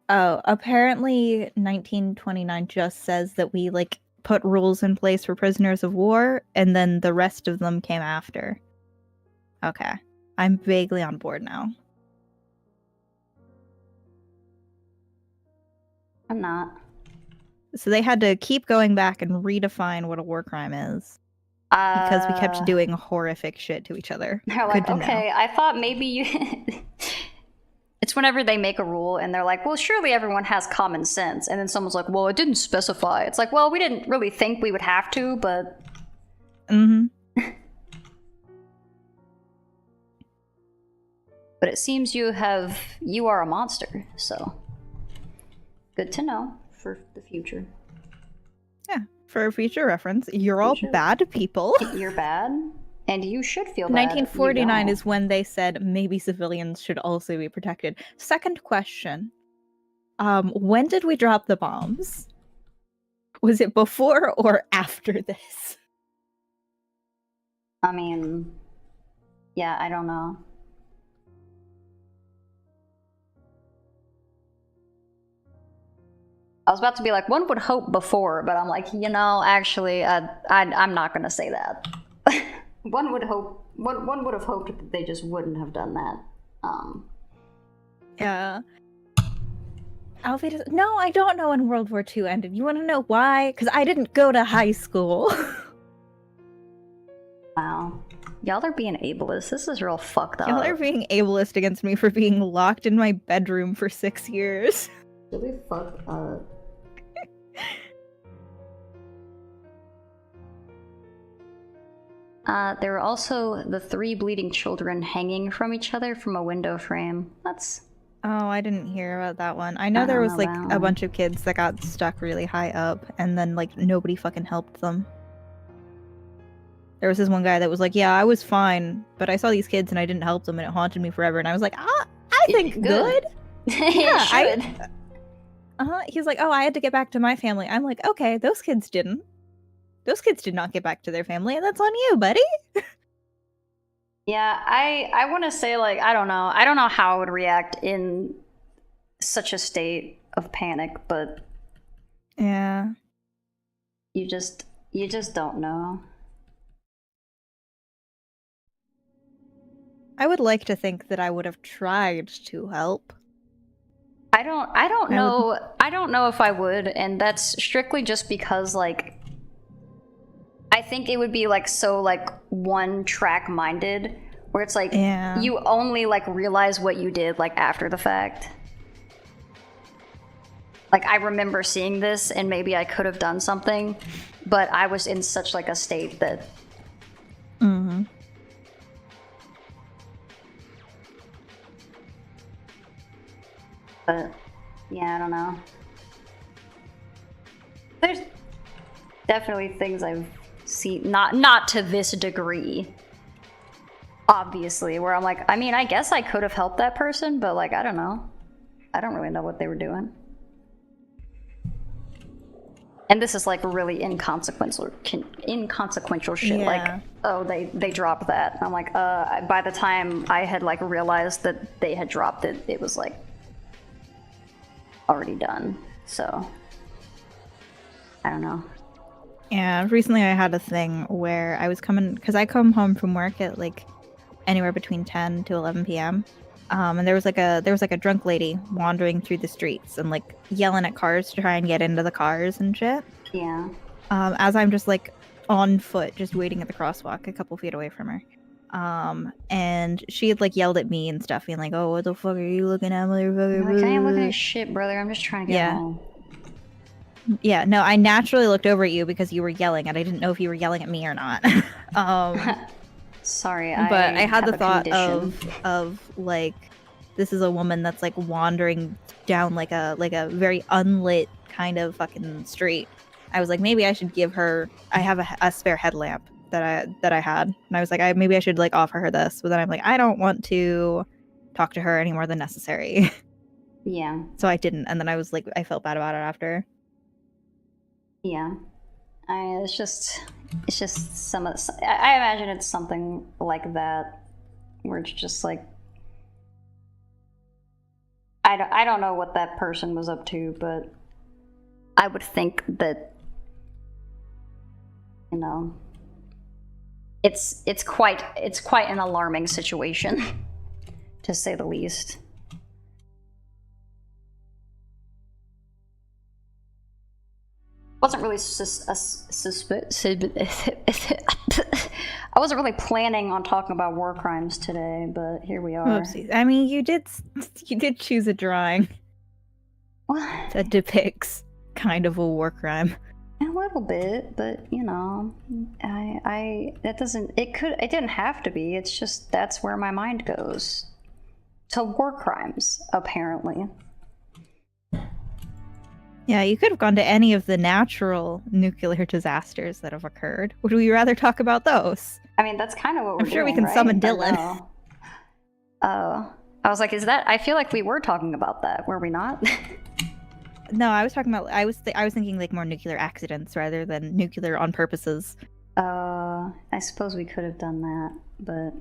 Oh, apparently 1929 just says that we, like, put rules in place for prisoners of war, and then the rest of them came after. Okay. I'm vaguely on board now. I'm not. So they had to keep going back and redefine what a war crime is. Because we kept doing horrific shit to each other. They're like, okay, I thought maybe you... It's whenever they make a rule and they're like, well, surely everyone has common sense. And then someone's like, well, it didn't specify. It's like, well, we didn't really think we would have to, but... Mm-hmm. But it seems you are a monster, so... Good to know for the future. Yeah, for future reference, you're all bad people. You're bad, and you should feel bad. 1949 is when they said maybe civilians should also be protected. Second question. When did we drop the bombs? Was it before or after this? I mean, yeah, I don't know. I was about to be like, one would hope before, but I'm like, actually, I'm not gonna say that. One would have hoped that they just wouldn't have done that. Yeah. Alfie does. No, I don't know when World War II ended. You want to know why? Because I didn't go to high school. Wow. Y'all are being ableist. This is real fucked up. Y'all are being ableist against me for being locked in my bedroom for 6 years. Really fucked up. There were also the 3 bleeding children hanging from each other from a window frame. That's... Oh, I didn't hear about that one. I know there was, like, a bunch of kids that got stuck really high up, and then, like, nobody fucking helped them. There was this one guy that was like, yeah, I was fine, but I saw these kids and I didn't help them, and it haunted me forever. And I was like, I think good. Yeah, He's like, oh, I had to get back to my family. I'm like, okay, those kids didn't. Those kids did not get back to their family, and that's on you, buddy. Yeah, I want to say, like, I don't know how I would react in such a state of panic, but yeah, you just don't know. I would like to think that I would have tried to help. I don't know if I would, and that's strictly just because like I think it would be like so like one track minded where it's like you only like realize what you did like after the fact. Like I remember seeing this and maybe I could have done something, but I was in such like a state that But yeah, I don't know. There's definitely things I've seen, not to this degree, obviously, where I'm like, I mean, I guess I could have helped that person, but like, I don't know. I don't really know what they were doing. And this is like really inconsequential shit. Yeah. Like, oh, they dropped that. I'm like, by the time I had like realized that they had dropped it, it was like already done. So I don't know. Yeah, recently I had a thing where I was coming, because I come home from work at like anywhere between 10 to 11 p.m. And there was like a drunk lady wandering through the streets and like yelling at cars to try and get into the cars and shit. Yeah. As I'm just like on foot, just waiting at the crosswalk a couple feet away from her. And she had like yelled at me and stuff, being like, "Oh, what the fuck are you looking at, motherfucker?" You're like, I ain't looking at shit, brother. I'm just trying to get home. Yeah, no, I naturally looked over at you because you were yelling, and I didn't know if you were yelling at me or not. Sorry, but I had have the a thought condition. of like, this is a woman that's like wandering down like a very unlit kind of fucking street. I was like, maybe I should give her. I have a spare headlamp that I had, and I was like, maybe I should like offer her this. But then I'm like, I don't want to talk to her any more than necessary. Yeah. So I didn't, and then I was like, I felt bad about it after. Yeah. It's just some of the, I imagine it's something like that where it's just like I don't know what that person was up to, but I would think that, you know, it's quite an alarming situation to say the least. Wasn't really I wasn't really planning on talking about war crimes today, but here we are. Oopsies. I mean, you did choose a drawing What? that depicts kind of a war crime. A little bit, but you know, it didn't have to be. It's just that's where my mind goes. To war crimes, apparently. Yeah, you could have gone to any of the natural nuclear disasters that have occurred. Would we rather talk about those? I mean, that's kind of what we're doing. I'm sure we can summon Dylan. Oh, I was like, is that? I feel like we were talking about that, were we not? No, I was talking about. I was thinking like more nuclear accidents rather than nuclear on purposes. I suppose we could have done that, but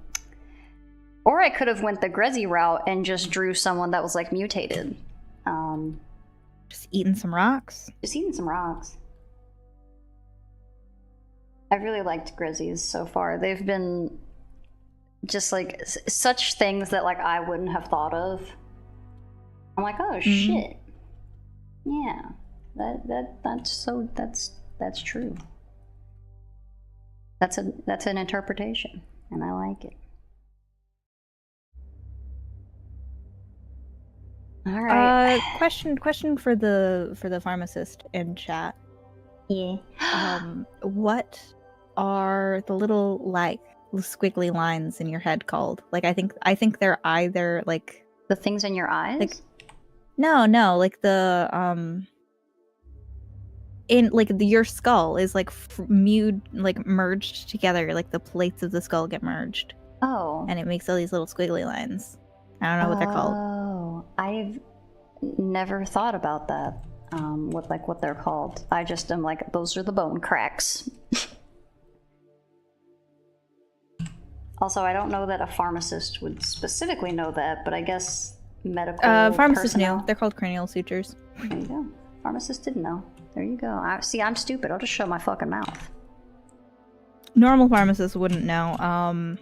or I could have went the Grezzy route and just drew someone that was like mutated. Just eating some rocks. Just eating some rocks. I really liked Grezzies so far. They've been just like such things that like I wouldn't have thought of. I'm like, oh shit. Yeah. That's true. That's an interpretation, and I like it. All right. Question for the pharmacist in chat. Yeah. What are the little like squiggly lines in your head called? Like I think they're either like the things in your eyes. Like, no, like the in like your skull is like merged together. Like the plates of the skull get merged. Oh. And it makes all these little squiggly lines. I don't know what they're called. Oh, I've never thought about that. What they're called. I just am like, those are the bone cracks. Also, I don't know that a pharmacist would specifically know that, but I guess medical pharmacists personnel. knew. They're called cranial sutures. There you go. Pharmacist didn't know. There you go. I'm stupid. I'll just show my fucking mouth. Normal pharmacists wouldn't know.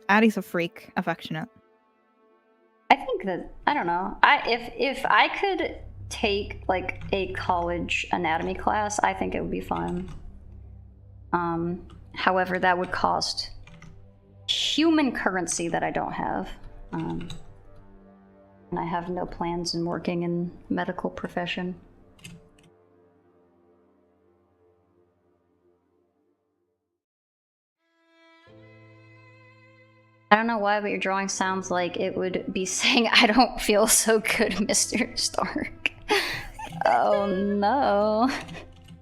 Addie's a freak, affectionate. I think that, I don't know. If I could take like a college anatomy class, I think it would be fun. However, that would cost human currency that I don't have. And I have no plans in working in medical profession. I don't know why, but your drawing sounds like it would be saying, "I don't feel so good, Mr. Stark." Oh no.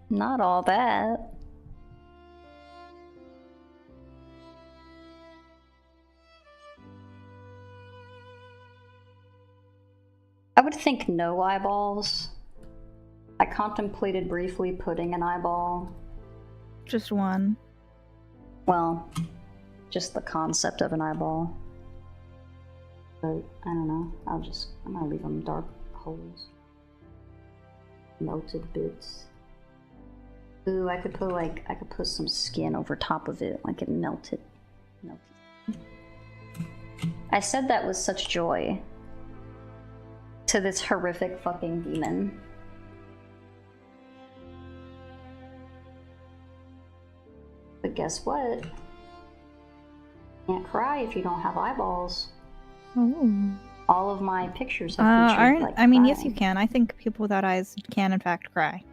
Not all that. I would think no eyeballs. I contemplated briefly putting an eyeball. Just one. Well, just the concept of an eyeball. But I don't know. I'm gonna leave them dark holes. Melted bits. Ooh, I could put some skin over top of it, like it melted. I said that with such joy to this horrific fucking demon. But guess what? Can't cry if you don't have eyeballs. Ooh. All of my pictures have featured, like, I mean, crying. yes, you can. I think people without eyes can, in fact, cry.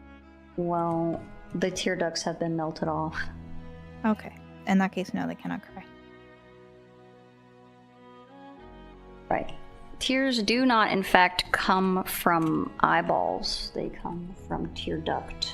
Well, the tear ducts have been melted off. Okay. In that case, no, they cannot cry. Right. Tears do not, in fact, come from eyeballs. They come from tear duct.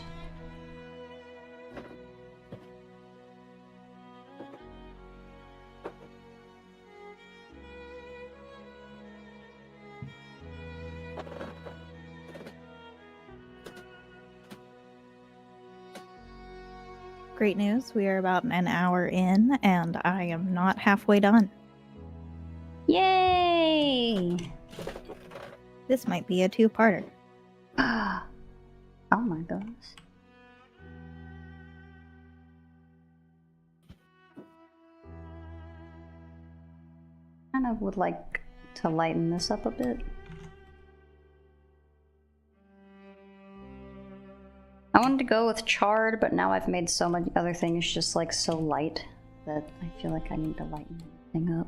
Great news. We are about an hour in, and I am not halfway done. Yay! This might be a two-parter. Oh my gosh. Kind of would like to lighten this up a bit. I wanted to go with charred, but now I've made so many other things just like so light that I feel like I need to lighten everything up.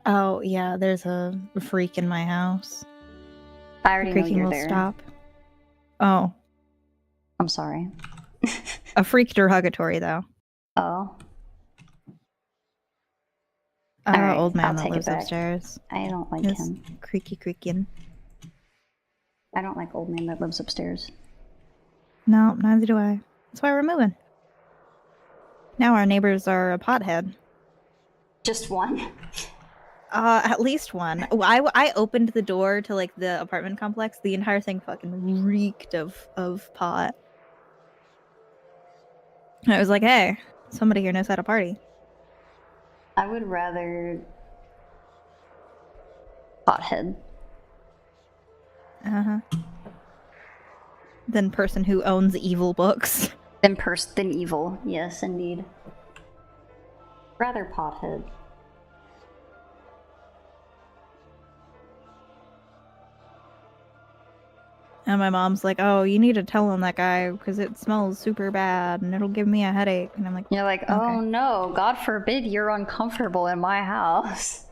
Oh, yeah, there's a freak in my house. I already know Creaking you're will there. stop. Oh. I'm sorry. A freak derogatory, though. Oh. Alright, Old man I'll that take it lives back. upstairs. I don't like It's him. creaking. I don't like old man that lives upstairs. No, neither do I. That's why we're moving. Now our neighbors are a pothead. Just one? At least one. I opened the door to like the apartment complex. The entire thing fucking reeked of pot. And I was like, hey, somebody here knows how to party. I would rather pothead. Than person who owns evil books. Than evil. Yes, indeed. Rather pothead. And my mom's like, oh, you need to tell him that guy because it smells super bad and it'll give me a headache. And I'm like, You're like, oh no, God forbid you're uncomfortable in my house.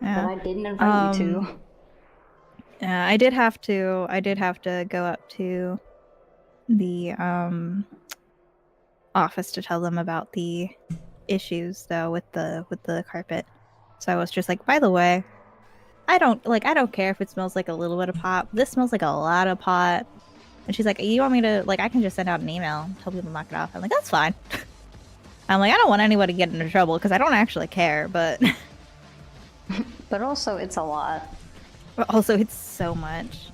yeah. But I didn't invite you to. Yeah, I did have to go up to the office to tell them about the issues though with the carpet. So I was just like, by the way, I don't care if it smells like a little bit of pot. This smells like a lot of pot. And she's like, you want me to, like, I can just send out an email and tell people to knock it off. I'm like, that's fine. I'm like, I don't want anybody to get into trouble because I don't actually care, but But also it's a lot. but also it's so much.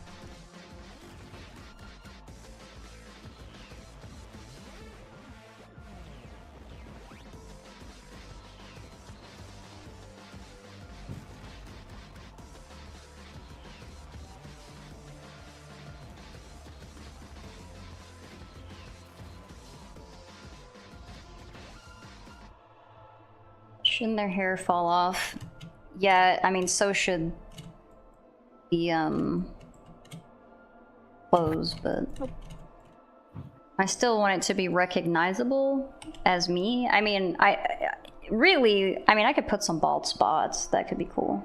Shouldn't their hair fall off? Yeah, I mean, so should the, clothes, but I still want it to be recognizable as me. I mean, I could put some bald spots. That could be cool.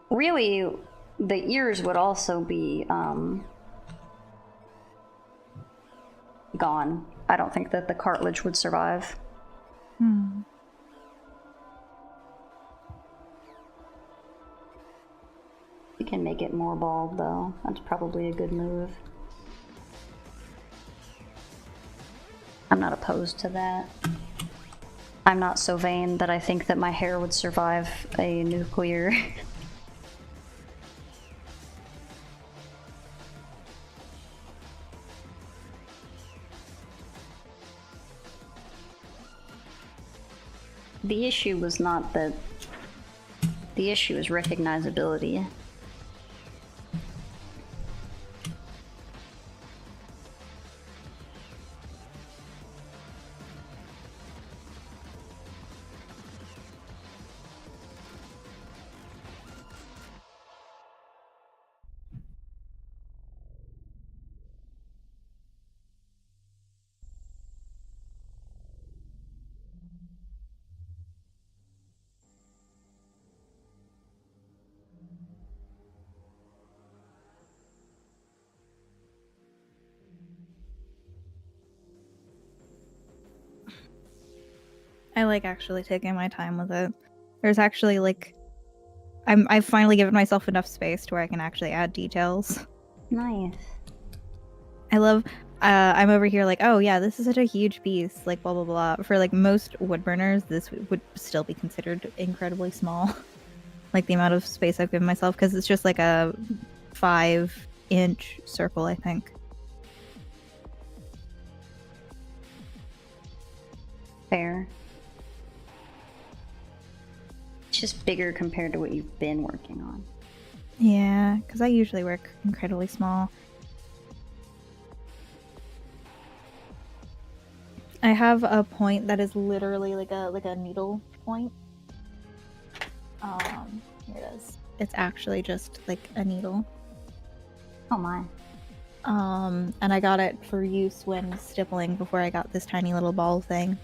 Really, the ears would also be, gone. I don't think that the cartilage would survive. Hmm. We can make it more bald, though. That's probably a good move. I'm not opposed to that. I'm not so vain that I think that my hair would survive a nuclear. The issue was not that. The issue is recognizability. I like actually taking my time with it. There's actually like I've finally given myself enough space to where I can actually add details. Nice. I love I'm over here like, oh yeah, this is such a huge piece, like blah blah blah. For like most wood burners, this would still be considered incredibly small. Like the amount of space I've given myself, because it's just like a 5-inch circle, I think. Fair. It's just bigger compared to what you've been working on. Yeah, because I usually work incredibly small. I have a point that is literally like a needle point. Here it is. It's actually just like a needle. Oh my. And I got it for use when stippling before I got this tiny little ball thing.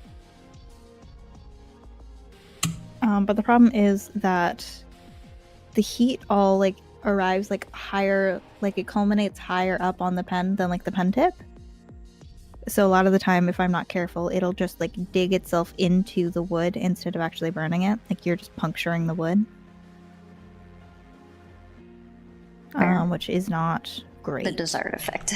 But the problem is that the heat all like arrives like higher, like it culminates higher up on the pen than like the pen tip. So a lot of the time, if I'm not careful, it'll just like dig itself into the wood instead of actually burning it. Like you're just puncturing the wood. Which is not great. The desired effect.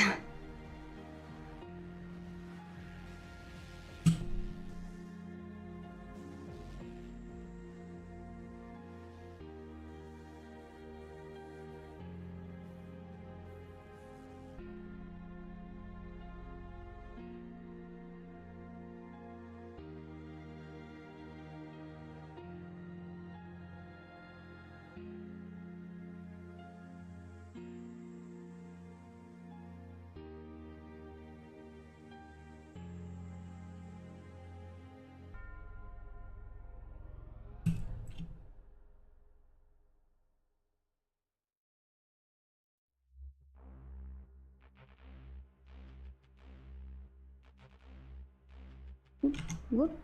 Whoop.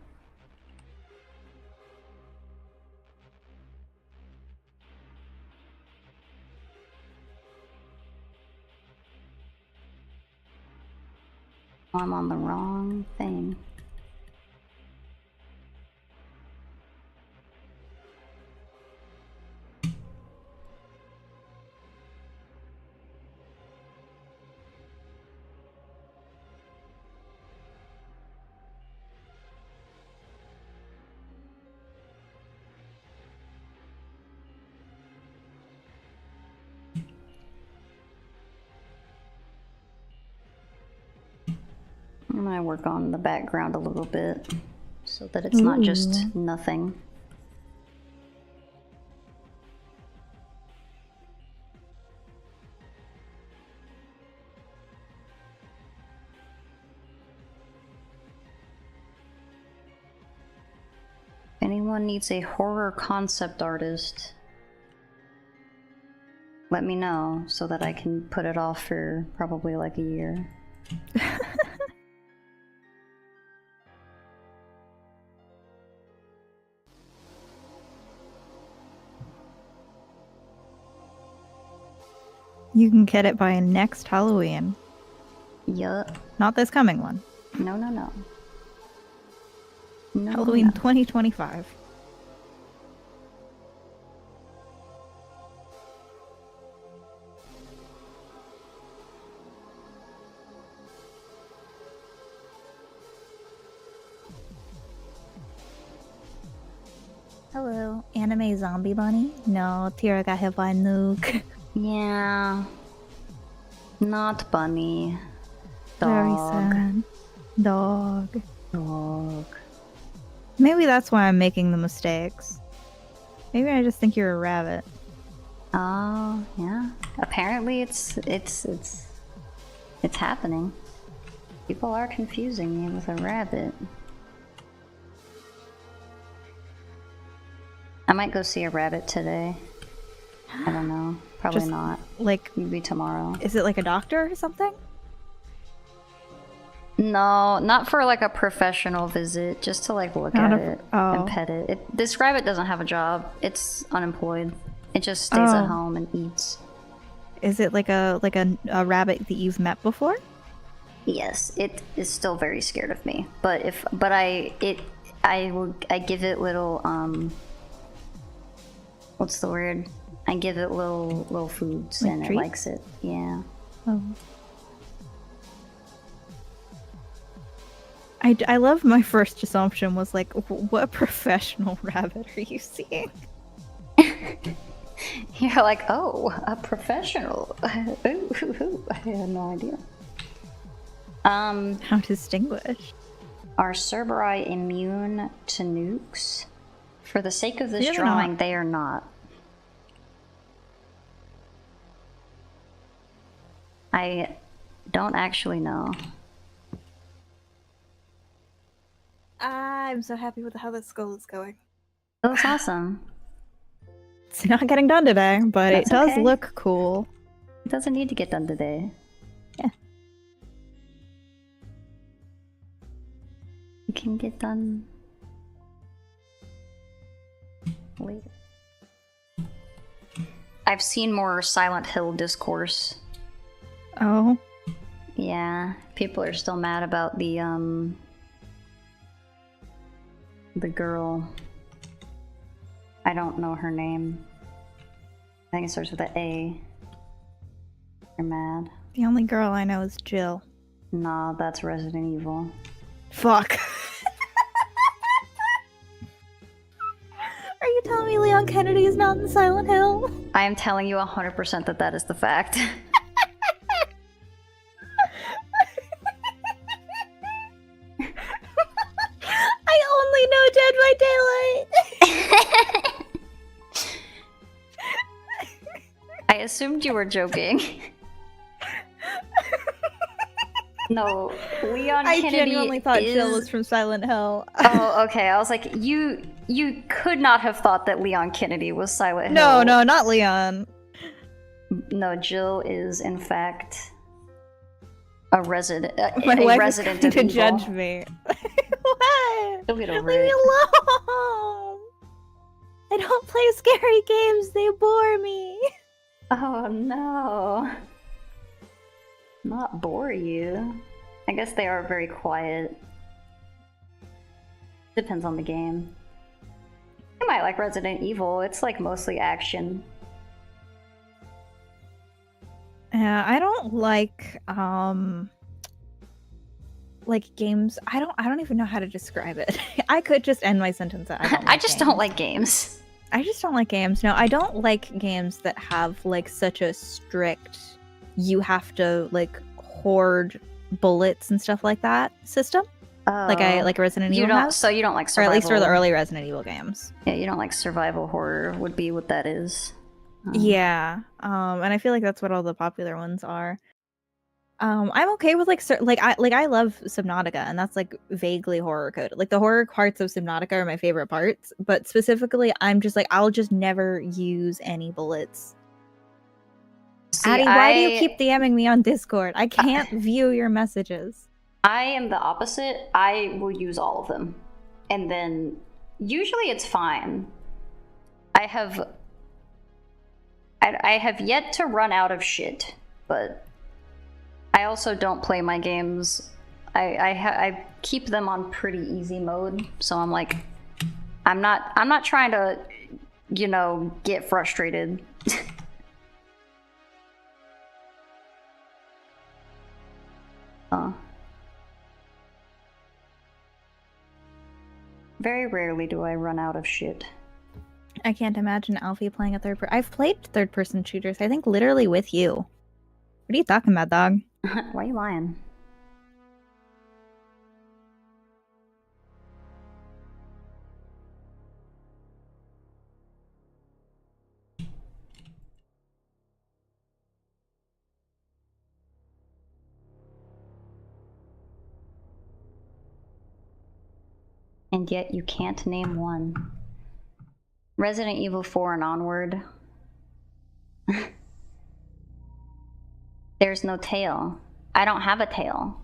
I'm on the wrong thing. I'm gonna work on the background a little bit so that it's not just nothing. If anyone needs a horror concept artist, let me know so that I can put it off for probably like a year. You can get it by next Halloween. Yup. Not this coming one. No. No, Halloween no. 2025. Hello, anime zombie bunny? No, Tira got hit by a nuke. Yeah. Not bunny. Very Dog. sad. Dog. Dog. Maybe that's why I'm making the mistakes. Maybe I just think you're a rabbit. Oh, yeah. Apparently it's happening. People are confusing me with a rabbit. I might go see a rabbit today. I don't know. Probably Just, not. Like, Maybe tomorrow. is it like a doctor or something? No, not for like a professional visit. Just to like look Not at a- it oh. and pet it. This rabbit doesn't have a job. It's unemployed. It just stays Oh. at home and eats. Is it like a rabbit that you've met before? Yes, it is still very scared of me. But I give it little what's the word? I give it little foods Like and treats? it likes it. Yeah. Oh. I love my first assumption was like, what professional rabbit are you seeing? You're like, oh, a professional. Ooh, I had no idea. How distinguished. Are Cerberus immune to nukes? For the sake of this Clearly drawing, not. they are not. I don't actually know. I'm so happy with how this skull is going. It looks awesome. It's not getting done today, but That's it does okay. look cool. It doesn't need to get done today. Yeah. It can get done later. I've seen more Silent Hill discourse. Oh. Yeah, people are still mad about the girl. I don't know her name. I think it starts with an A. They're mad. The only girl I know is Jill. Nah, that's Resident Evil. Fuck. Are you telling me Leon Kennedy is not in Silent Hill? I am telling you 100% that that is the fact. I only know Dead by Daylight. I assumed you were joking. No, Leon I Kennedy genuinely thought is... Jill was from Silent Hill. Oh, okay. I was like, you could not have thought that Leon Kennedy was Silent Hill. No, not Leon. No, Jill is in fact a resident. My a wife resident is of going to evil. judge me. What? You'll get over Leave me it. alone. I don't play scary games. They bore me. Oh no. Not bore you. I guess they are very quiet. Depends on the game. You might like Resident Evil. It's like mostly action. Yeah, I don't like games. I don't even know how to describe it. I could just end my sentence at I don't like I just games. don't like games. I just don't like games. No, I don't like games that have like such a strict you have to like hoard bullets and stuff like that system. Like Resident You Evil don't. has. So you don't like Or survival. at least for the early Resident Evil games. Yeah, you don't like survival horror. Would be what that is. Yeah. And I feel like that's what all the popular ones are. I'm okay with I love Subnautica, and that's like vaguely horror coded. Like the horror parts of Subnautica are my favorite parts, but specifically, I'm just like I'll just never use any bullets. See, Addie, why do you keep DMing me on Discord? I can't view your messages. I am the opposite. I will use all of them, and then usually it's fine. I have yet to run out of shit, but I also don't play my games. I keep them on pretty easy mode, so I'm like, I'm not trying to, you know, get frustrated. Very rarely do I run out of shit. I can't imagine Alfie playing a third person. I've played third-person shooters, I think literally with you. What are you talking about, dog? Why are you lying? And yet you can't name one. Resident Evil 4 and onward. There's no tail. I don't have a tail.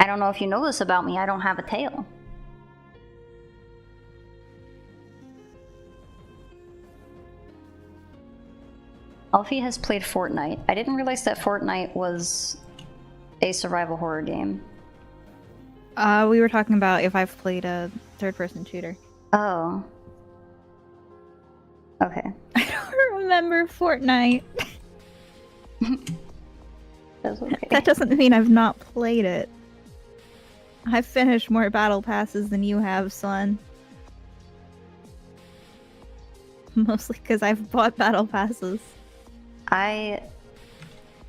I don't know if you know this about me, I don't have a tail. Alfie has played Fortnite. I didn't realize that Fortnite was a survival horror game. We were talking about if I've played a third-person shooter. Oh. Okay. I don't remember Fortnite. That's okay. That doesn't mean I've not played it. I've finished more battle passes than you have, son. Mostly because I've bought battle passes.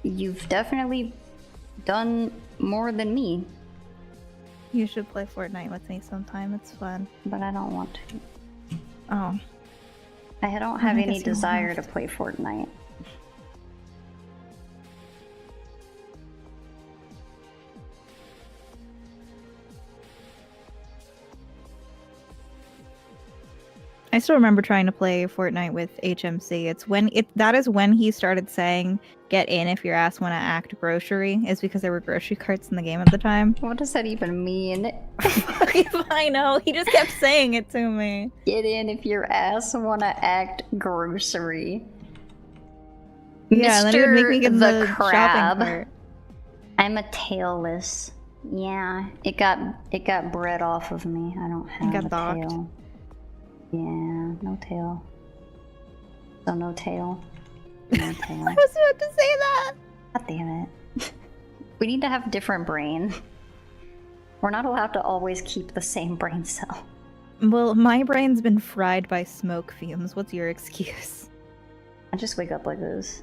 You've definitely done more than me. You should play Fortnite with me sometime, it's fun. But I don't want to. Oh. I don't have any desire to play Fortnite. I still remember trying to play Fortnite with HMC. That is when he started saying, "Get in if your ass want to act grocery," is because there were grocery carts in the game at the time. What does that even mean? I know, he just kept saying it to me. Get in if your ass want to act grocery. Yeah, and then he would make me get the the crab. shopping cart. I'm a tailless. Yeah, it got bred off of me. I don't have a tail. Yeah, no tail. So no tail. No tail. I was about to say that. God damn it. We need to have different brain. We're not allowed to always keep the same brain cell. Well, my brain's been fried by smoke fumes. What's your excuse? I just wake up like this.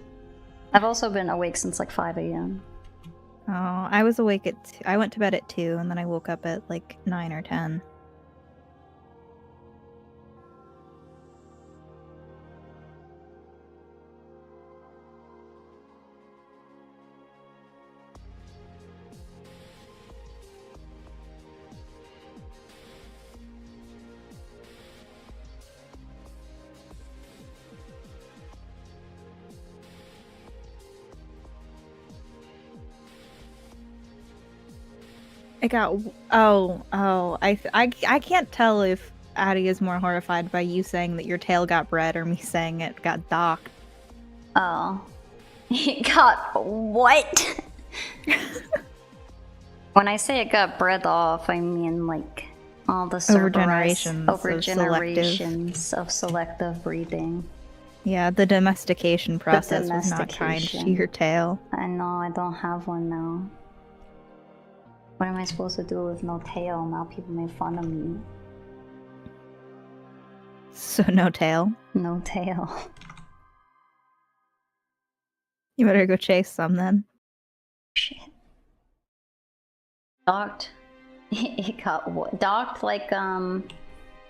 I've also been awake since like 5 a.m. Oh, I was awake I went to bed at 2 and then I woke up at like 9 or 10. I can't tell if Addie is more horrified by you saying that your tail got bred or me saying it got docked. Oh. It got what? When I say it got bred off, I mean like all the over generations of selective breeding. Yeah, the domestication process was not kind to your tail. I know, I don't have one now. What am I supposed to do with no tail? Now people make fun of me. So no tail? No tail. You better go chase some then. Shit. Docked. It got what? Docked like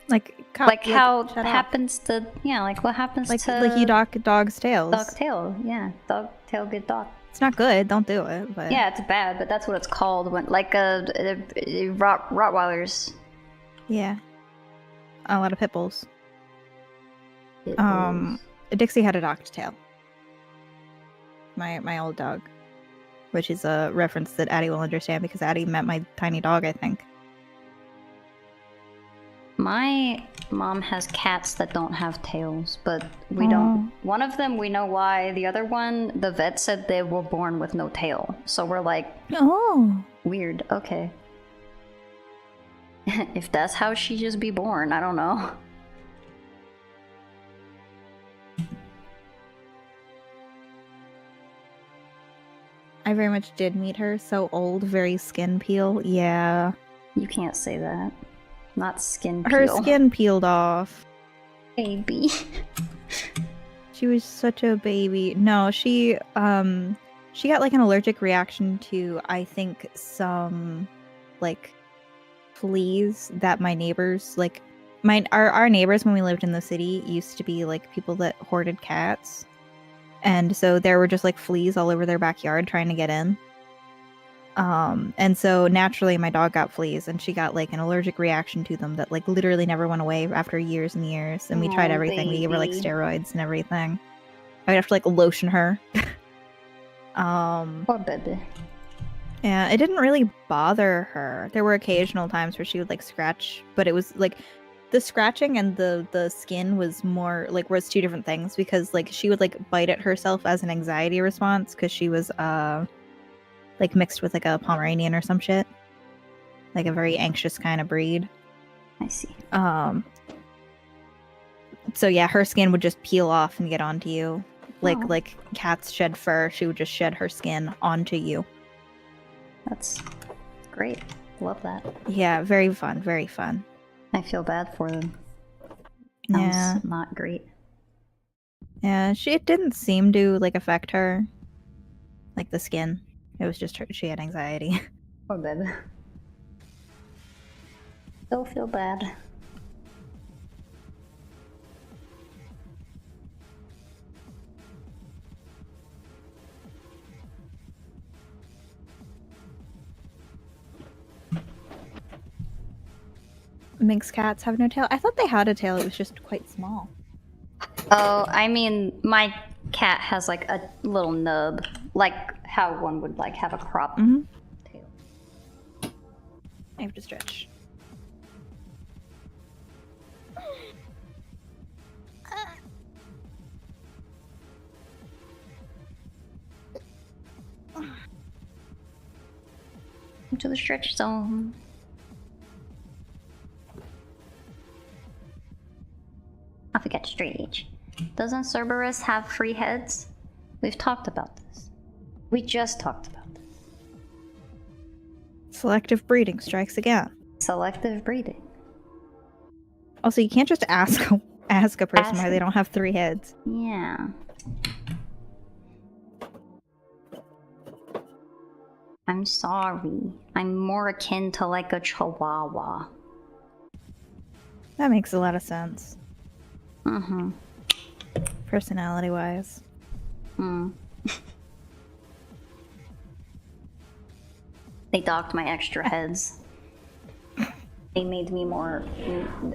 Like how shut up. happens to like what happens Like to you dock dog's tails. dog tail? Yeah, dog tail get docked. It's not good. Don't do it. But Yeah, it's bad, but that's what it's called when like Rottweilers. yeah, a lot of pit bulls. Dixie had a docked tail. My old dog, which is a reference that Addie will understand because Addie met my tiny dog, I think. My mom has cats that don't have tails, but we don't. One of them, we know why. The other one, the vet said they were born with no tail. So we're like, oh, weird. Okay. If that's how she just be born, I don't know. I very much did meet her. So old, very skin peel. Yeah. You can't say that. Not skin peel. Her skin peeled off. Baby. She was such a baby. No, she got like an allergic reaction to, I think, some like fleas that my neighbors like our neighbors when we lived in the city used to be like people that hoarded cats. And so there were just like fleas all over their backyard trying to get in. And so naturally my dog got fleas and she got like an allergic reaction to them that like literally never went away after years and years. And we tried everything. We gave her like steroids and everything. I would have to like lotion her. Poor baby. Yeah, it didn't really bother her. There were occasional times where she would like scratch, but it was like the scratching and the skin was more like was two different things because like she would like bite at herself as an anxiety response because she was like mixed with like a Pomeranian or some shit. Like a very anxious kind of breed. I see. So yeah, her skin would just peel off and get onto you. Like cats shed fur, she would just shed her skin onto you. That's great. Love that. Yeah, very fun, very fun. I feel bad for them. Yeah. Sounds not great. Yeah, it didn't seem to like affect her. Like the skin. It was just her, she had anxiety. Poor baby. Still feel bad. Minx cats have no tail. I thought they had a tail, it was just quite small. Oh, I mean, my cat has like a little nub, like how one would like have a crop tail. I have to stretch. Into the stretch zone. I forgot to stretch. Doesn't Cerberus have 3 heads? We've talked about this. We just talked about this. Selective breeding strikes again. Selective breeding. Also, you can't just ask a person why they don't have 3 heads. Yeah. I'm sorry. I'm more akin to like a chihuahua. That makes a lot of sense. Mm-hmm. Personality-wise. They docked my extra heads. They made me more...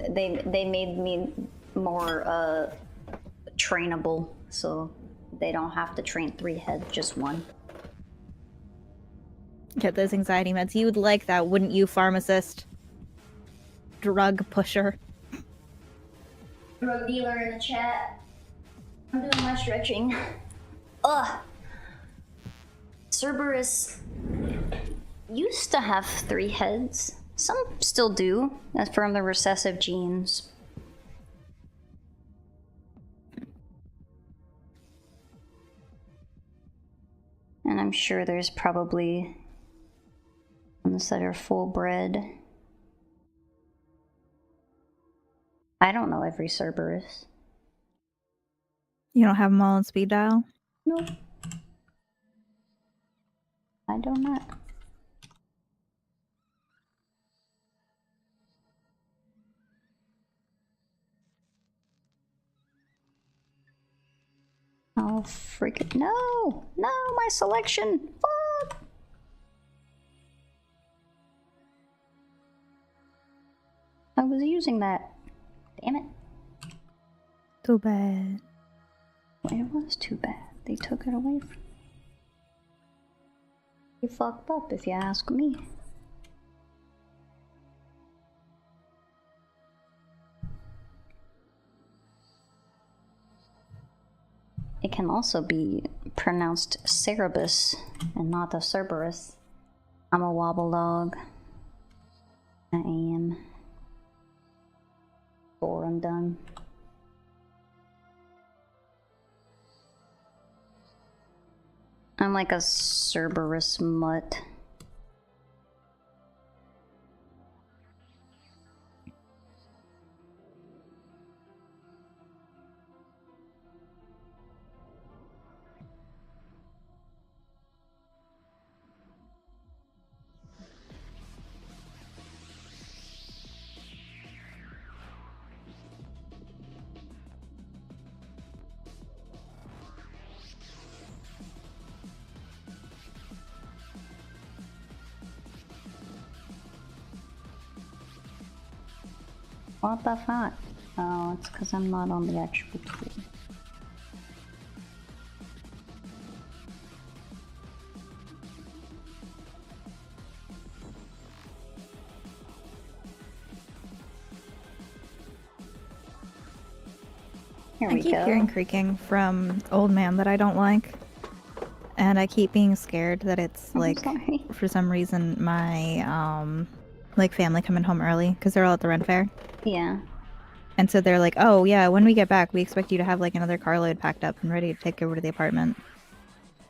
They made me more, trainable, so they don't have to train 3 heads, just 1. Get those anxiety meds. You would like that, wouldn't you, pharmacist? Drug pusher. Drug dealer in the chat. I'm doing my stretching. Ugh. Cerberus used to have 3 heads. Some still do, as from the recessive genes. And I'm sure there's probably ones that are full bred. I don't know every Cerberus. You don't have them all on speed dial? Nope. I do not. Oh, freaking no! No, my selection! Fuck! I was using that. Damn it. Too bad. It was too bad. They took it away from me. You fucked up if you ask me. It can also be pronounced Cerebus and not a Cerberus. I'm a wobble dog. I am. Or I'm done. I'm like a Cerberus mutt. What the fuck? Oh, it's because I'm not on the actual tool. Here I we keep go. hearing creaking from old man that I don't like. And I keep being scared that it's I'm like, sorry. for some reason, my like family coming home early because they're all at the rent fair. Yeah. And so they're like, oh yeah, when we get back, we expect you to have like another carload packed up and ready to take over to the apartment.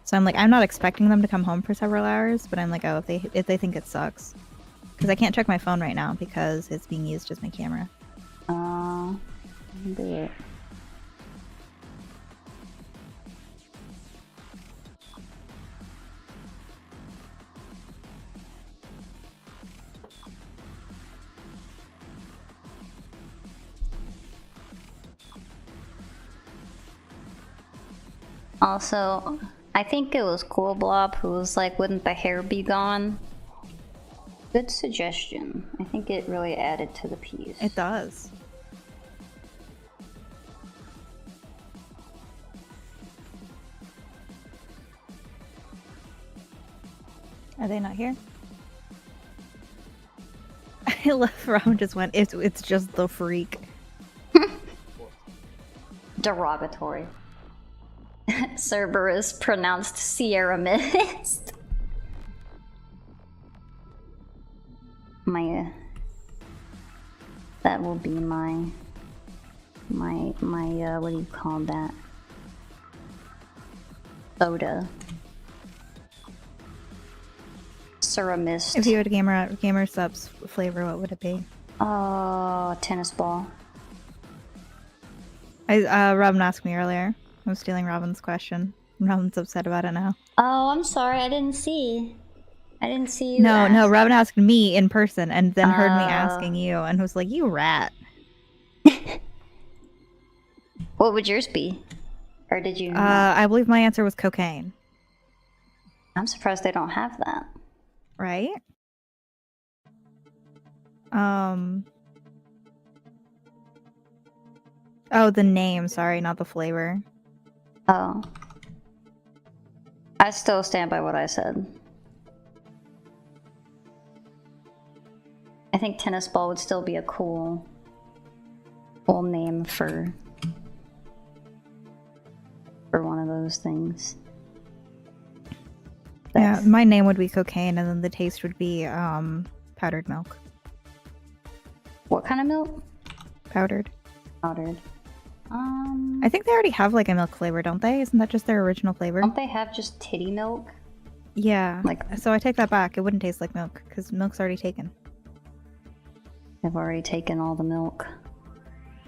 So I'm like, I'm not expecting them to come home for several hours, but I'm like, oh, if they think it sucks. Because I can't check my phone right now because it's being used as my camera. Do it. Also, I think it was Cool Blob who was like, wouldn't the hair be gone? Good suggestion. I think it really added to the piece. It does. Are they not here? I love Robin just went, it's just the freak. Derogatory. Cerberus pronounced Sierra Mist. That will be my what do you call that? Soda. Sierra Mist. If you had a gamer subs flavor, what would it be? Oh, tennis ball. Robin asked me earlier. I'm stealing Robin's question. Robin's upset about it now. Oh, I'm sorry. I didn't see you. No, Robin asked me in person and then heard me asking you and was like, you rat. What would yours be? Or did you? I believe my answer was cocaine. I'm surprised they don't have that. Right? Oh, the name. Sorry, not the flavor. Oh. I still stand by what I said. I think tennis ball would still be a cool name for one of those things. Yeah, my name would be cocaine and then the taste would be powdered milk. What kind of milk? Powdered. Powdered. I think they already have like a milk flavor, don't they? Isn't that just their original flavor? Don't they have just titty milk? Yeah. Like, so I take that back. It wouldn't taste like milk because milk's already taken. they've already taken all the milk.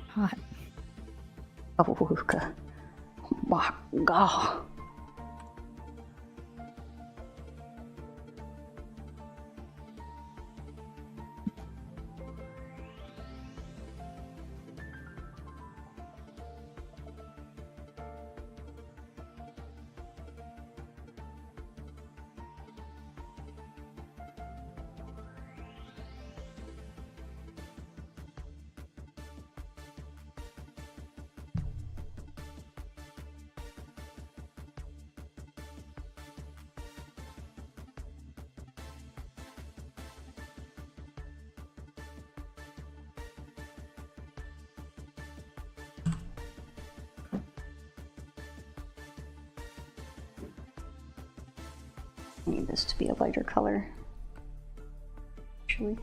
Hot. Oh, Luca. My God. need this to be a lighter color. Actually.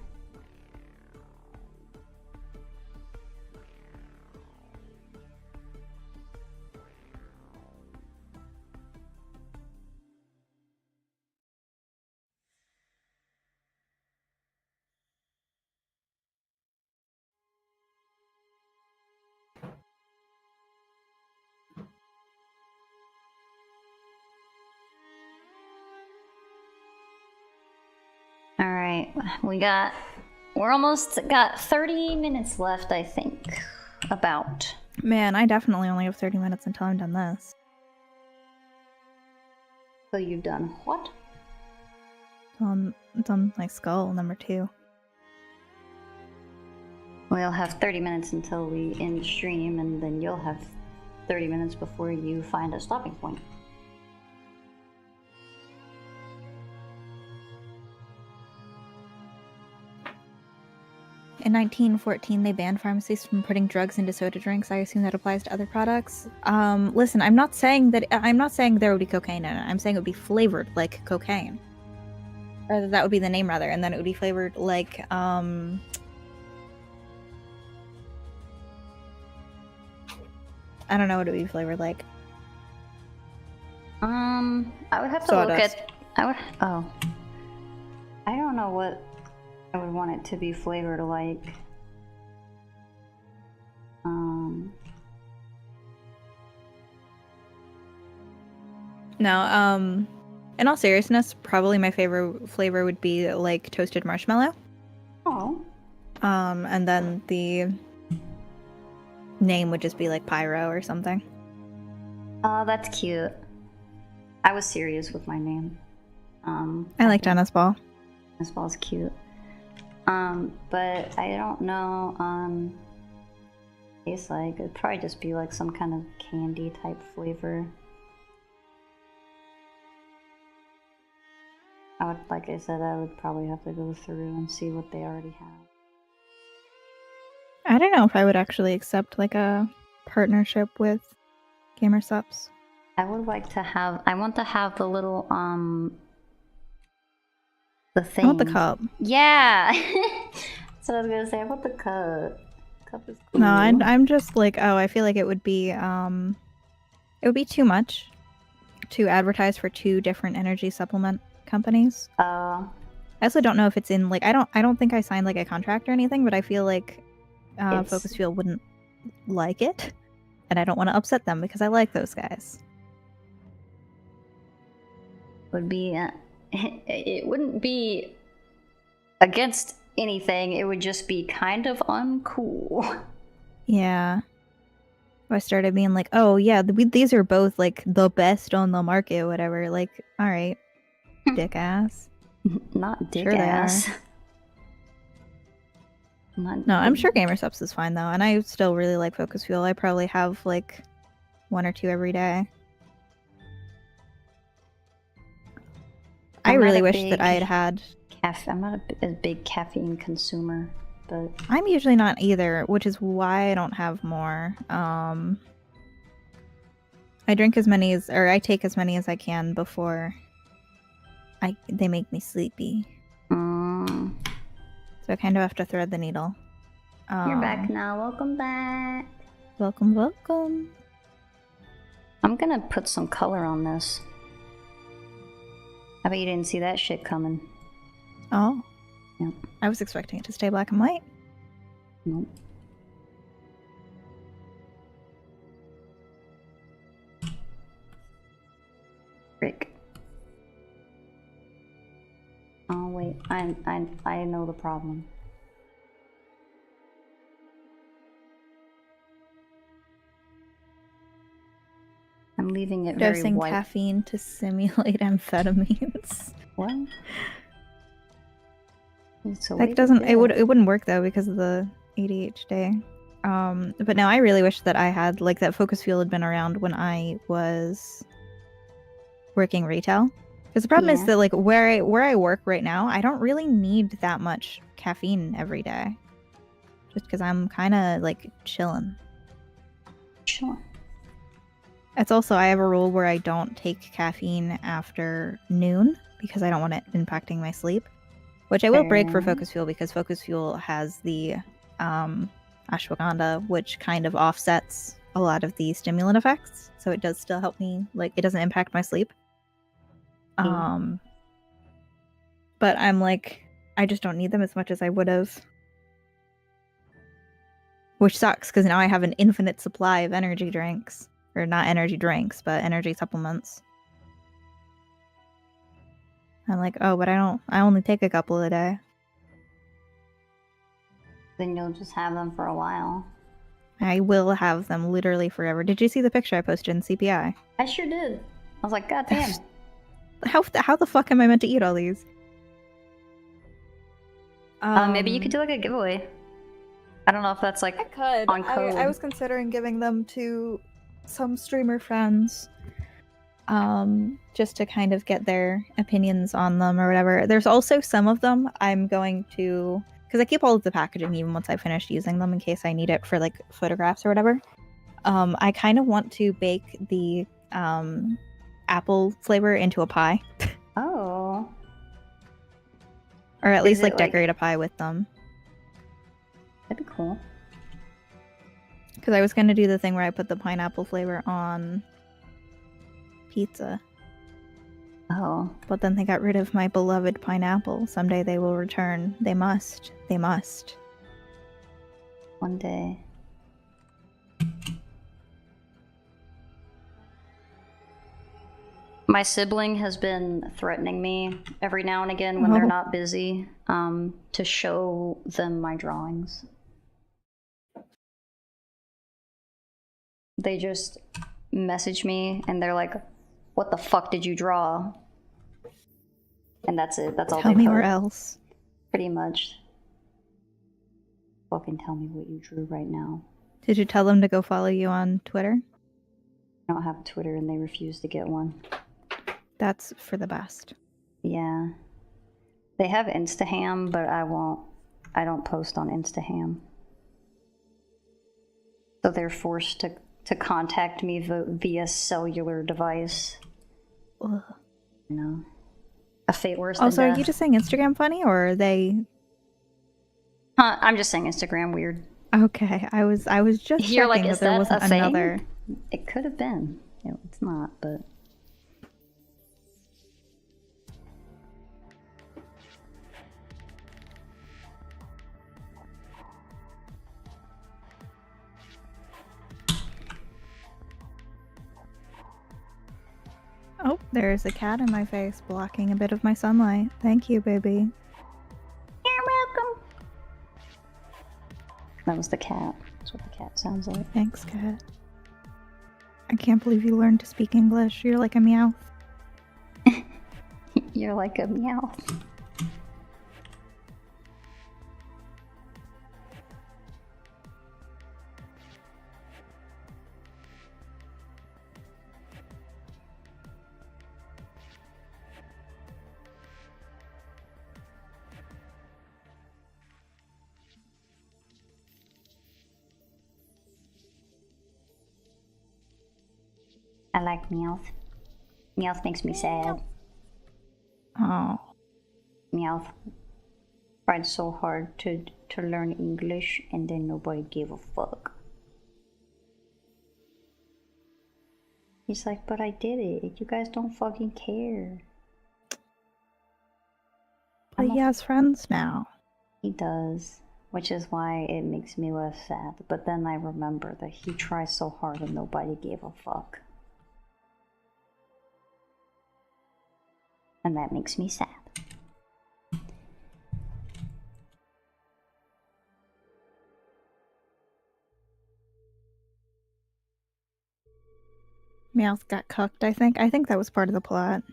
Alright, we're almost got 30 minutes left, I think. About. Man, I definitely only have 30 minutes until I'm done this. So you've done what? It's on my skull, number 2. We'll have 30 minutes until we end stream, and then you'll have 30 minutes before you find a stopping point. In 1914, they banned pharmacies from putting drugs into soda drinks. I assume that applies to other products. Listen, I'm not saying there would be cocaine in it. I'm saying it would be flavored like cocaine. Or that would be the name, rather, and then it would be flavored like, I don't know what it would be flavored like. I would have to Sawdust. look at... I don't know what I would want it to be flavored like. No, in all seriousness, probably my favorite flavor would be like toasted marshmallow. Oh. And then the name would just be like Pyro or something. Oh, that's cute. I was serious with my name. I like tennis ball. Tennis ball's cute. But I don't know, tastes like. It'd probably just be like some kind of candy type flavor. Like I said, I would probably have to go through and see what they already have. I don't know if I would actually accept like a partnership with Gamer Subs. I would like to have, I want to have the little, the thing. I want the cup. Yeah! That's what I was gonna say. I want the cup. Cup is cool. No, I'm just like, I feel like it would be too much to advertise for 2 different energy supplement companies. I also don't know if it's in like, I don't think I signed like a contract or anything, but I feel like Focus Fuel wouldn't like it, and I don't want to upset them because I like those guys. Would be it wouldn't be against anything, it would just be kind of uncool. Yeah. If I started being like, oh yeah, these are both like the best on the market, whatever, like, all right, dick ass. Not dick Sure they ass. are. Not No, I'm sure Gamer Subs is fine though, and I still really like Focus Fuel. I probably have like 1 or 2 every day. I really wish that I had I'm not a big caffeine consumer, but I'm usually not either, which is why I don't have more. I drink as many as, or I take as many as I can before they make me sleepy. So I kind of have to thread the needle. You're back now. Welcome back. Welcome, welcome. I'm gonna put some color on this. I bet you didn't see that shit coming. Oh. Yep. I was expecting it to stay black and white. Nope. Frick. Oh wait, I know the problem. I'm leaving it very Dosing white. caffeine to simulate amphetamines. What? So That doesn't. It wouldn't work though because of the ADHD. But now I really wish that I had like that Focus Fuel had been around when I was working retail. Because the problem is that like where I work right now, I don't really need that much caffeine every day. Just because I'm kind of like chilling. Sure. It's also, I have a rule where I don't take caffeine after noon because I don't want it impacting my sleep. Which I will break for Fair. Focus Fuel because Focus Fuel has the ashwagandha, which kind of offsets a lot of the stimulant effects. So it does still help me, like, it doesn't impact my sleep. But I'm like, I just don't need them as much as I would have. Which sucks, because now I have an infinite supply of energy drinks. Or not energy drinks, but energy supplements. I'm like, oh, but I only take a couple a day. Then you'll just have them for a while. I will have them literally forever. Did you see the picture I posted in CPI? I sure did. I was like, God damn. How the fuck am I meant to eat all these? Maybe you could do like a giveaway. I don't know if that's like I could. on code. I was considering giving them to some streamer friends. Just to kind of get their opinions on them or whatever. There's also some of them I'm going to, because I keep all of the packaging even once I finish using them in case I need it for like photographs or whatever. I kind of want to bake the apple flavor into a pie. Oh. Or at Is least it, like like- decorate a pie with them. That'd be cool. Because I was going to do the thing where I put the pineapple flavor on pizza. Oh. But then they got rid of my beloved pineapple. Someday they will return. They must. They must. One day. My sibling has been threatening me every now and again when they're Oh. not busy to show them my drawings. They just message me and they're like, what the fuck did you draw? And that's it. That's all Tell they've me heard. where else. Pretty much. Fucking tell me what you drew right now. Did you tell them to go follow you on Twitter? I don't have a Twitter and they refuse to get one. That's for the best. Yeah. They have Instaham, but I don't post on Instaham. So they're forced to contact me via cellular device. Ugh. You know. A fate worse than Also, are death. you just saying Instagram funny or are they I'm just saying Instagram weird. okay? I was just You're like, checking is that there that wasn't a thing? another. It could have been. It's not, but Oh, there's a cat in my face blocking a bit of my sunlight. Thank you, baby. you're welcome. That was the cat. That's what the cat sounds like. Thanks, cat. I can't believe you learned to speak English. You're like a meow. You're like a meow. I like Meowth. Meowth makes me sad. Oh, Meowth tried so hard to learn English and then nobody gave a fuck. He's like, but I did it. You guys don't fucking care. but he has friends now. He does, which is why it makes me less sad. But then I remember that he tried so hard and nobody gave a fuck. And that makes me sad. Meowth got cucked, I think. I think that was part of the plot.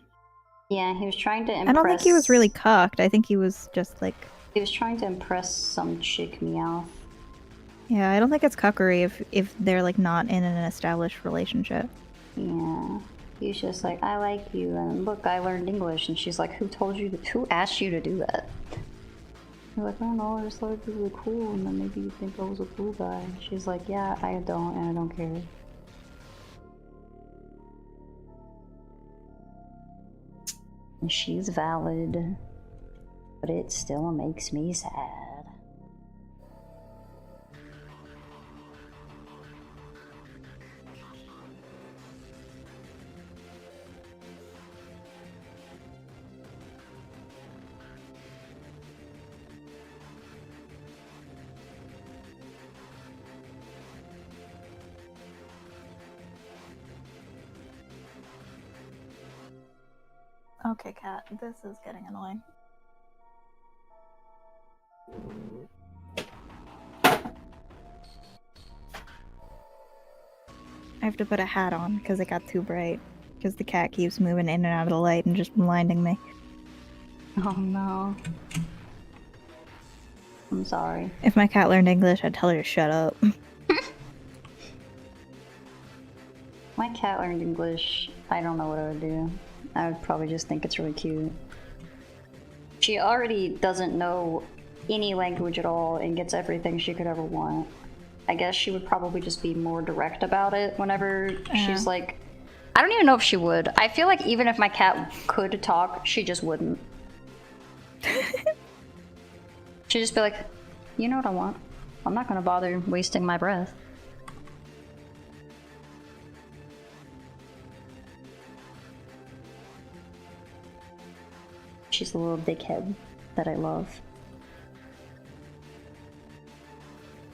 Yeah, he was trying to impress... I don't think he was really cucked. I think he was just like... He was trying to impress some chick Meowth. Yeah, I don't think it's cuckery if they're like not in an established relationship. Yeah. He was just like, I like you, and look, I learned English. And she's like, who asked you to do that? You're like, I don't know, I just thought it'd be really cool, and then maybe you think I was a cool guy. She's like, yeah, I don't, and I don't care. And she's valid, but it still makes me sad. Okay, cat, this is getting annoying. I have to put a hat on because it got too bright. Because the cat keeps moving in and out of the light and just blinding me. Oh no. I'm sorry. If my cat learned English, I'd tell her to shut up. My cat learned English. I don't know what I would do. I would probably just think it's really cute. She already doesn't know any language at all and gets everything she could ever want. I guess she would probably just be more direct about it whenever she's like... I don't even know if she would. I feel like even if my cat could talk, she just wouldn't. She'd just be like, you know what I want. I'm not gonna bother wasting my breath. She's a little dickhead that I love.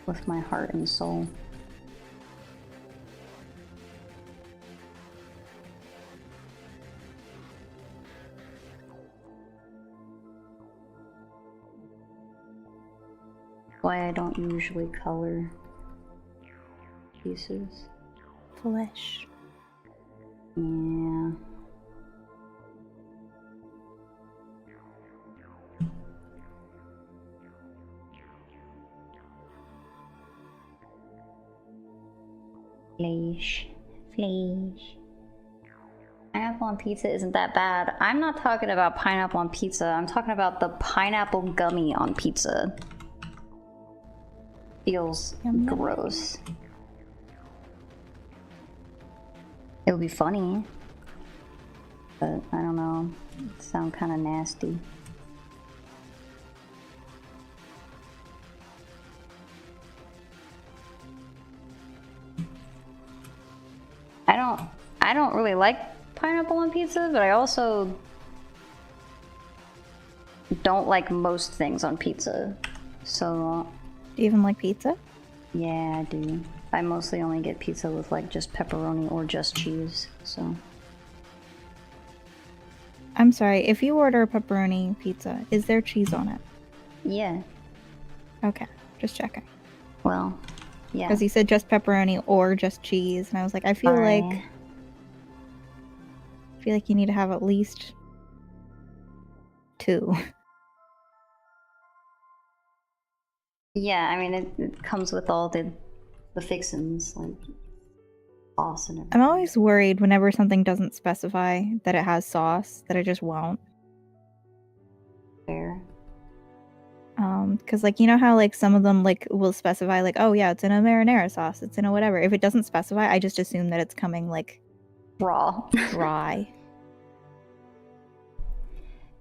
With my heart and soul. Why I don't usually color pieces. Flesh. Yeah. Flesh. Flesh. Pineapple on pizza isn't that bad. I'm not talking about pineapple on pizza. I'm talking about the pineapple gummy on pizza. Feels gross. It would be funny. But I don't know. It sounds kind of nasty. I don't really like pineapple on pizza, but I also don't like most things on pizza. So Do you even like pizza? yeah, I do. I mostly only get pizza with like just pepperoni or just cheese, so. I'm sorry, if you order a pepperoni pizza, is there cheese on it? Yeah. Okay, just checking. Well, yeah. Because you said just pepperoni or just cheese, and I was like, I feel like you need to have at least 2. Yeah, I mean it comes with all the fixins, like sauce and everything. I'm always worried whenever something doesn't specify that it has sauce, that I just won't. Fair. Because like, you know how like some of them like will specify like, oh yeah, it's in a marinara sauce, it's in a whatever. If it doesn't specify, I just assume that it's coming like Raw. dry.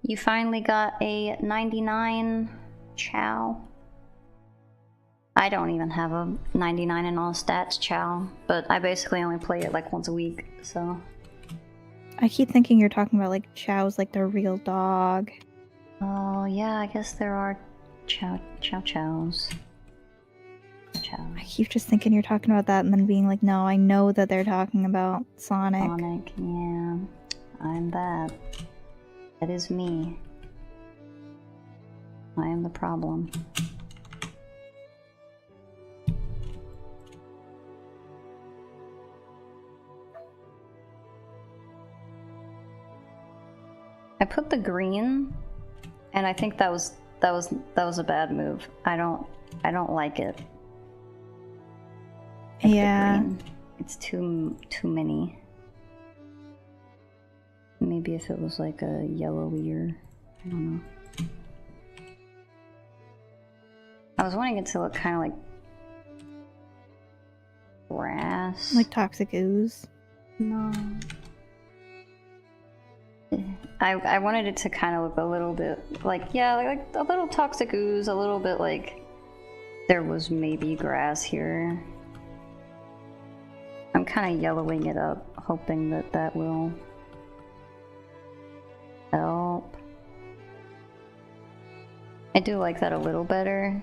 You finally got a 99 chow. I don't even have a 99 in all stats chow, but I basically only play it like once a week, so. I keep thinking you're talking about like chows like the real dog. Oh yeah, I guess there are chows. Chows. I keep just thinking you're talking about that and then being like, no, I know that they're talking about Sonic. Sonic, yeah. I'm that. That is me. I am the problem. I put the green, and I think that was a bad move. I don't like it. Like yeah. the green. It's too many. Maybe if it was like a yellowier, I don't know. I was wanting it to look kind of like grass. Like toxic ooze. No. I wanted it to kind of look a little bit like, yeah, like a little toxic ooze, a little bit like there was maybe grass here. I'm kind of yellowing it up, hoping that that will help. I do like that a little better.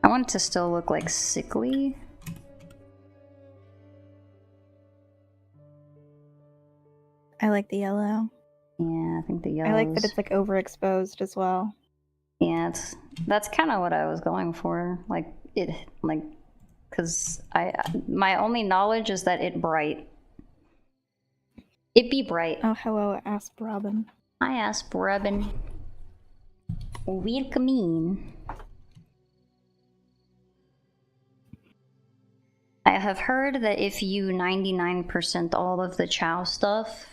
I want it to still look like sickly. I like the yellow. Yeah, I think the yellow. I like that it's like overexposed as well. Yeah, that's kind of what I was going for. Like because my only knowledge is that it bright. It be bright. Oh, hello, Asp Robin. I asked Robin. Welcome in. I have heard that if you 99% all of the Chow stuff,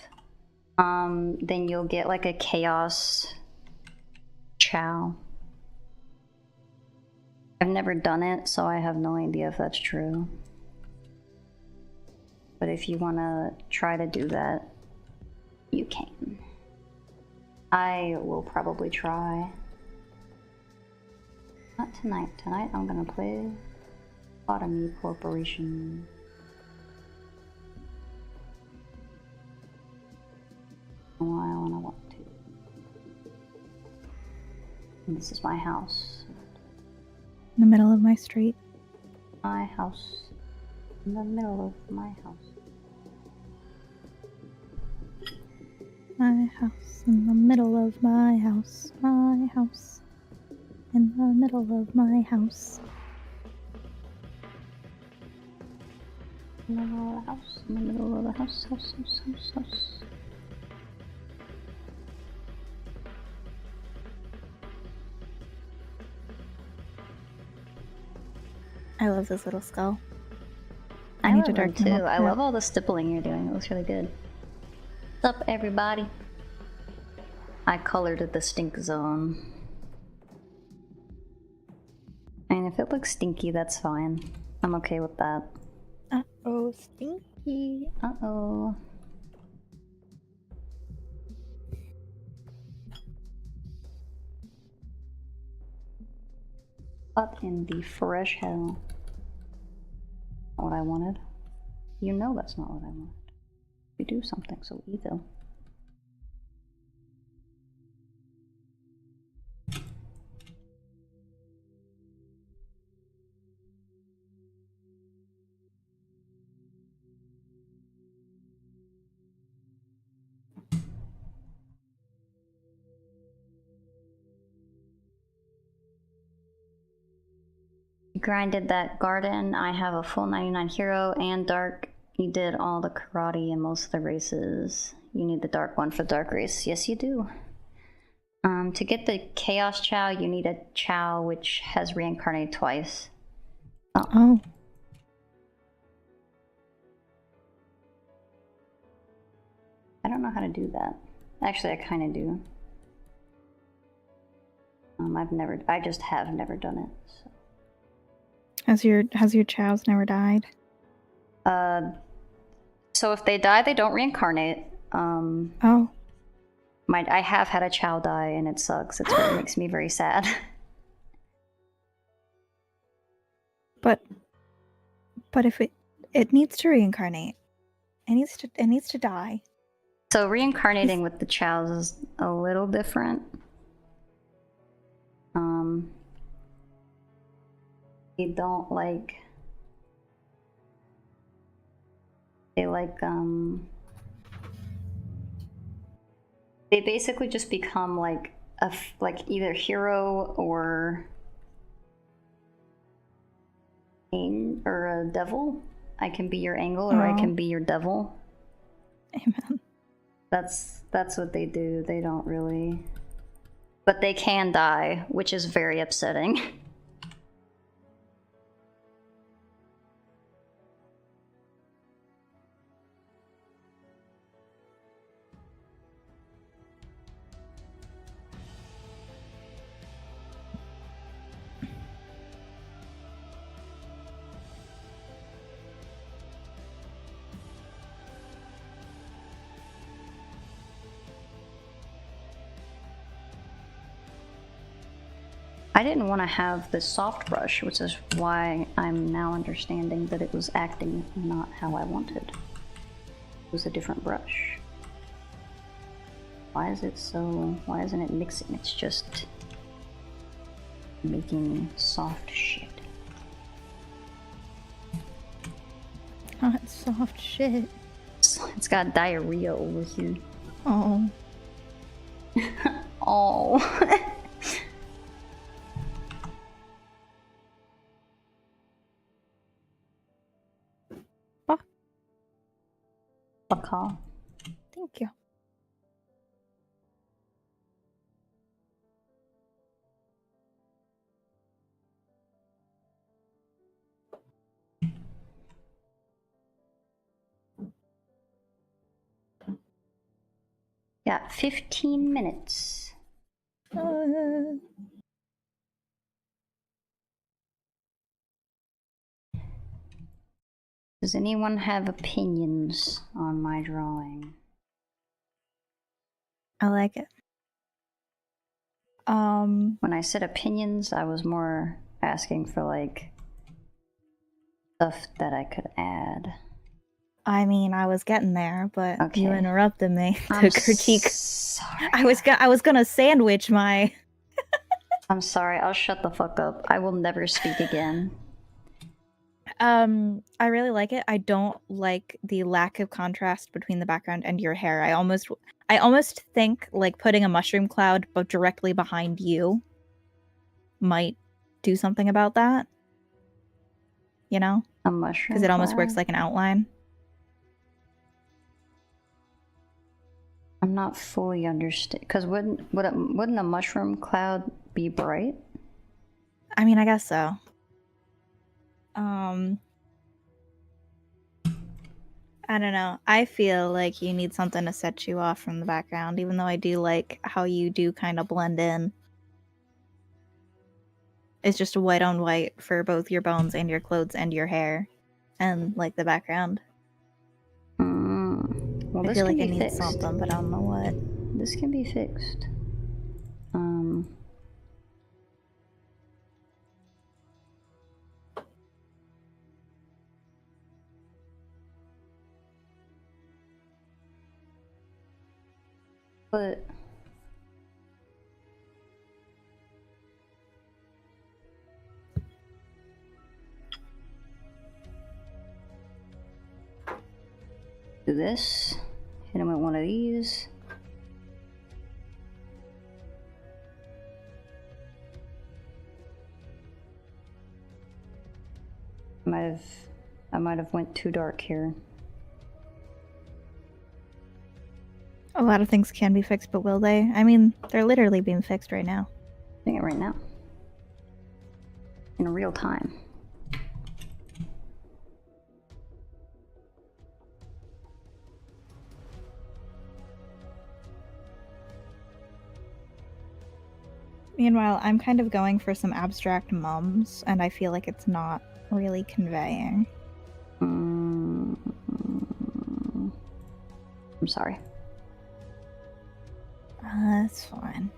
then you'll get like a chaos Chow. I've never done it, so I have no idea if that's true. But if you want to try to do that, you can. I will probably try. Not tonight. Tonight I'm gonna play Botany Corporation. Why I want to. And this is my house. In the middle of my street. My house. In the middle of my house. My house, in the middle of my house. My house, in the middle of my house. In the middle of the house. In the middle of the house. House. I love this little skull. I need love to them darken too. them up. I love all the stippling you're doing. It looks really good. What's up, everybody? I colored the stink zone. And if it looks stinky, that's fine. I'm okay with that. Uh-oh, stinky. Uh-oh. What in the fresh hell? Not what I wanted. You know that's not what I wanted. You do something so evil. You grinded that garden. I have a full 99 hero and dark. You did all the karate and most of the races. You need the dark one for dark race. Yes, you do. To get the chaos chow, you need a chow which has reincarnated twice. Oh. I don't know how to do that. Actually, I kind of do. I just have never done it. So. Has your chows never died? So if they die, they don't reincarnate. Oh. I have had a chow die, and it sucks. It really makes me very sad. But if it needs to reincarnate, it needs to die. So reincarnating with the chows is a little different. They don't like. They like They basically just become like either hero or a devil. I can be your angel or I can be your devil. Amen. That's what they do. They don't really, but they can die, which is very upsetting. I didn't want to have the soft brush, which is why I'm now understanding that it was acting not how I wanted. It was a different brush. Why is it so... why isn't it mixing? It's just making soft shit. Not soft shit. It's got diarrhea over here. Oh. Oh. Fuck off. Thank you. Got 15 minutes. Does anyone have opinions on my drawing? I like it. When I said opinions, I was more asking for like stuff that I could add. I mean, I was getting there, but Okay. you interrupted me to I'm critique. Sorry. I was gonna sandwich my. I'm sorry. I'll shut the fuck up. I will never speak again. I really like it. I don't like the lack of contrast between the background and your hair. I almost think like putting a mushroom cloud but directly behind you might do something about that. You know? A mushroom Because it almost works cloud? like an outline. I'm not fully understand. Because wouldn't a mushroom cloud be bright? I mean, I guess so. I don't know. I feel like you need something to set you off from the background, even though I do like how you do kind of blend in. It's just a white on white for both your bones and your clothes and your hair and like the background. Well, I this feel can like be I need fixed. something, but I don't know what. This can be fixed. But do this. Hit him with one of these. I might have went too dark here. A lot of things can be fixed, but will they? I mean, they're literally being fixed right now. Doing it right now. In real time. Meanwhile, I'm kind of going for some abstract mums, and I feel like it's not really conveying. I'm sorry. That's fine.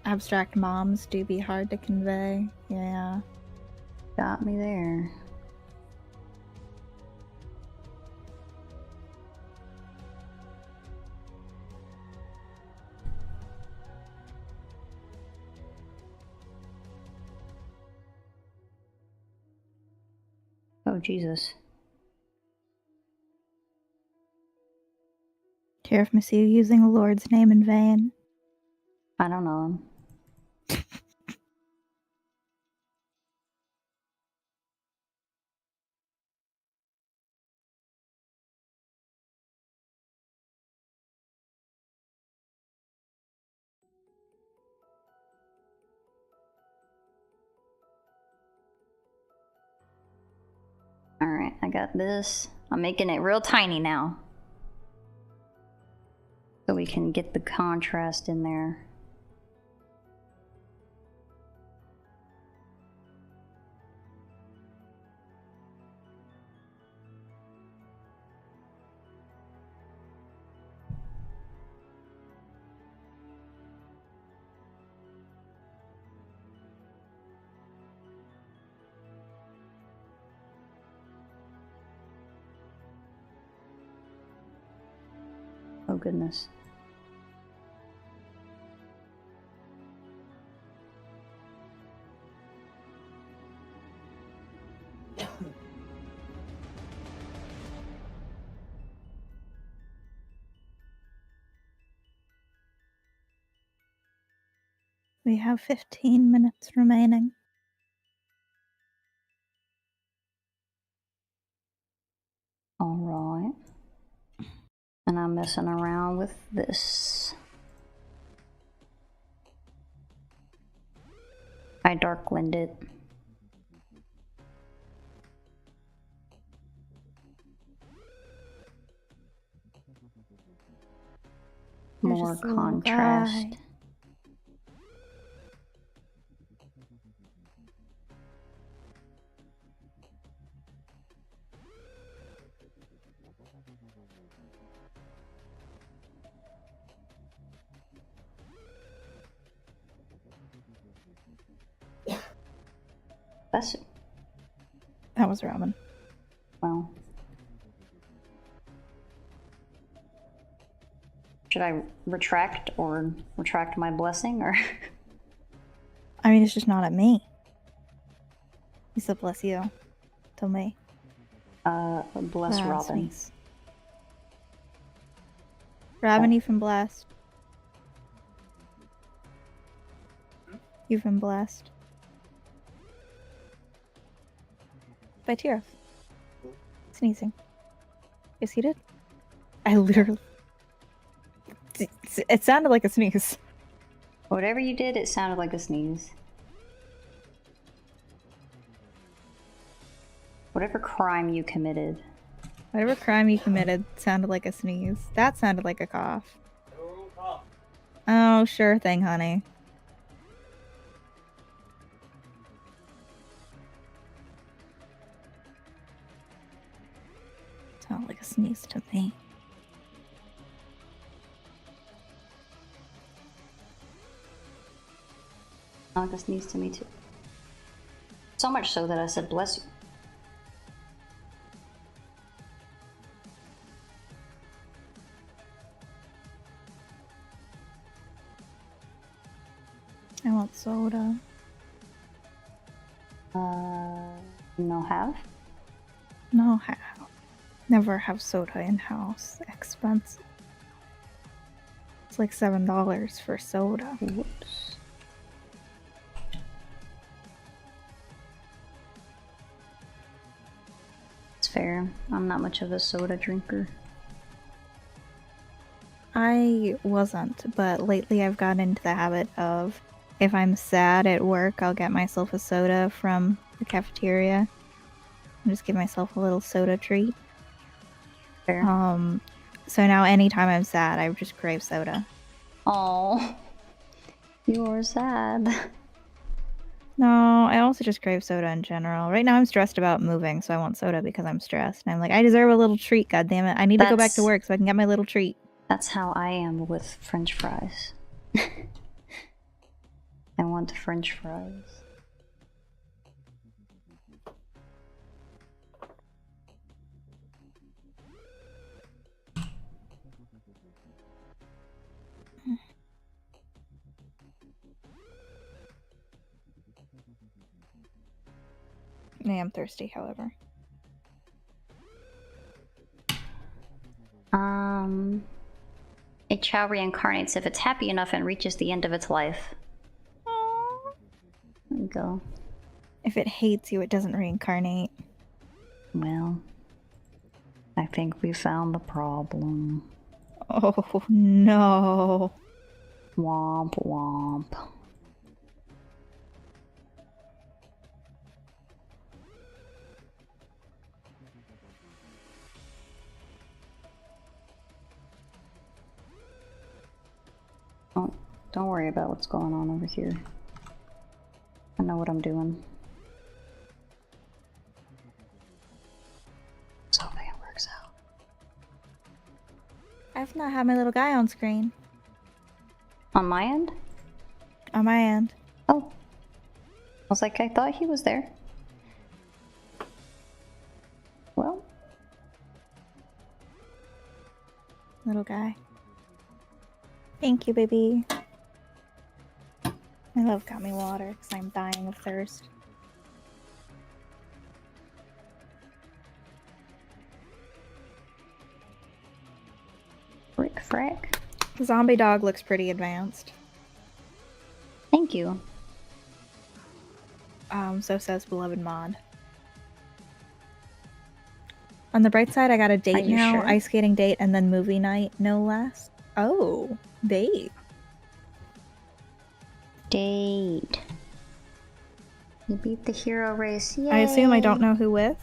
Abstract moms do be hard to convey. Yeah. Got me there. Oh, Jesus. Do you ever see you using the Lord's name in vain? I don't know him. Alright, I got this. I'm making it real tiny now. So we can get the contrast in there. Oh goodness. We have 15 minutes remaining. Alright. And I'm messing around with this. I darklined it. More contrast. That was ramen. Well. Should I retract my blessing, or? I mean, it's just not at me. You said bless you. To me. Bless Robin. Sneeze. Robin, you've been blessed. You've been blessed. By Tira. Sneezing. Yes, he did. I literally... It sounded like a sneeze. Whatever you did, it sounded like a sneeze. Whatever crime you committed. Whatever crime you committed sounded like a sneeze. That sounded like a cough. Oh, sure thing, honey. Sounded like a sneeze to me. Like a sneeze to me too. So much so that I said bless you. I want soda. No have? No have. Never have soda in house. Expensive. It's like $7 for soda. Whoops. It's fair. I'm not much of a soda drinker. I wasn't, but lately I've gotten into the habit of, if I'm sad at work, I'll get myself a soda from the cafeteria and just give myself a little soda treat. Fair. So now anytime I'm sad, I just crave soda. Oh, you're sad. No, I also just crave soda in general. Right now I'm stressed about moving, so I want soda because I'm stressed. And I'm like, I deserve a little treat, goddammit. I need to go back to work so I can get my little treat. That's how I am with French fries. I want French fries. I am thirsty, however. A child reincarnates if it's happy enough and reaches the end of its life. Aww. There you go. If it hates you, it doesn't reincarnate. Well, I think we found the problem. Oh, no. Womp womp. Don't worry about what's going on over here. I know what I'm doing. So hoping it works out. I've not had my little guy on screen. On my end? On my end. Oh. I was like, I thought he was there. Well. Little guy. Thank you, baby. I love gummy water because I'm dying of thirst. Frick, frick. The zombie dog looks pretty advanced. Thank you. So says beloved mod. On the bright side, I got a date you now. sure? Ice skating date and then movie night, no less. Oh, date. Date. You beat the hero race. Yay! I assume I don't know who with.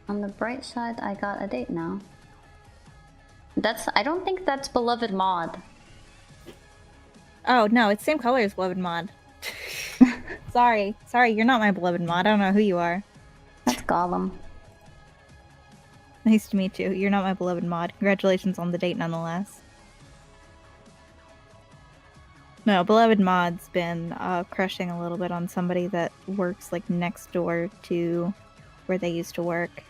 On the bright side, I got a date now. I don't think that's beloved mod. Oh, no, it's same color as beloved mod. Sorry, you're not my beloved mod. I don't know who you are. That's Gollum. Nice to meet you. You're not my beloved mod. Congratulations on the date nonetheless. No, beloved mod's been crushing a little bit on somebody that works like next door to where they used to work.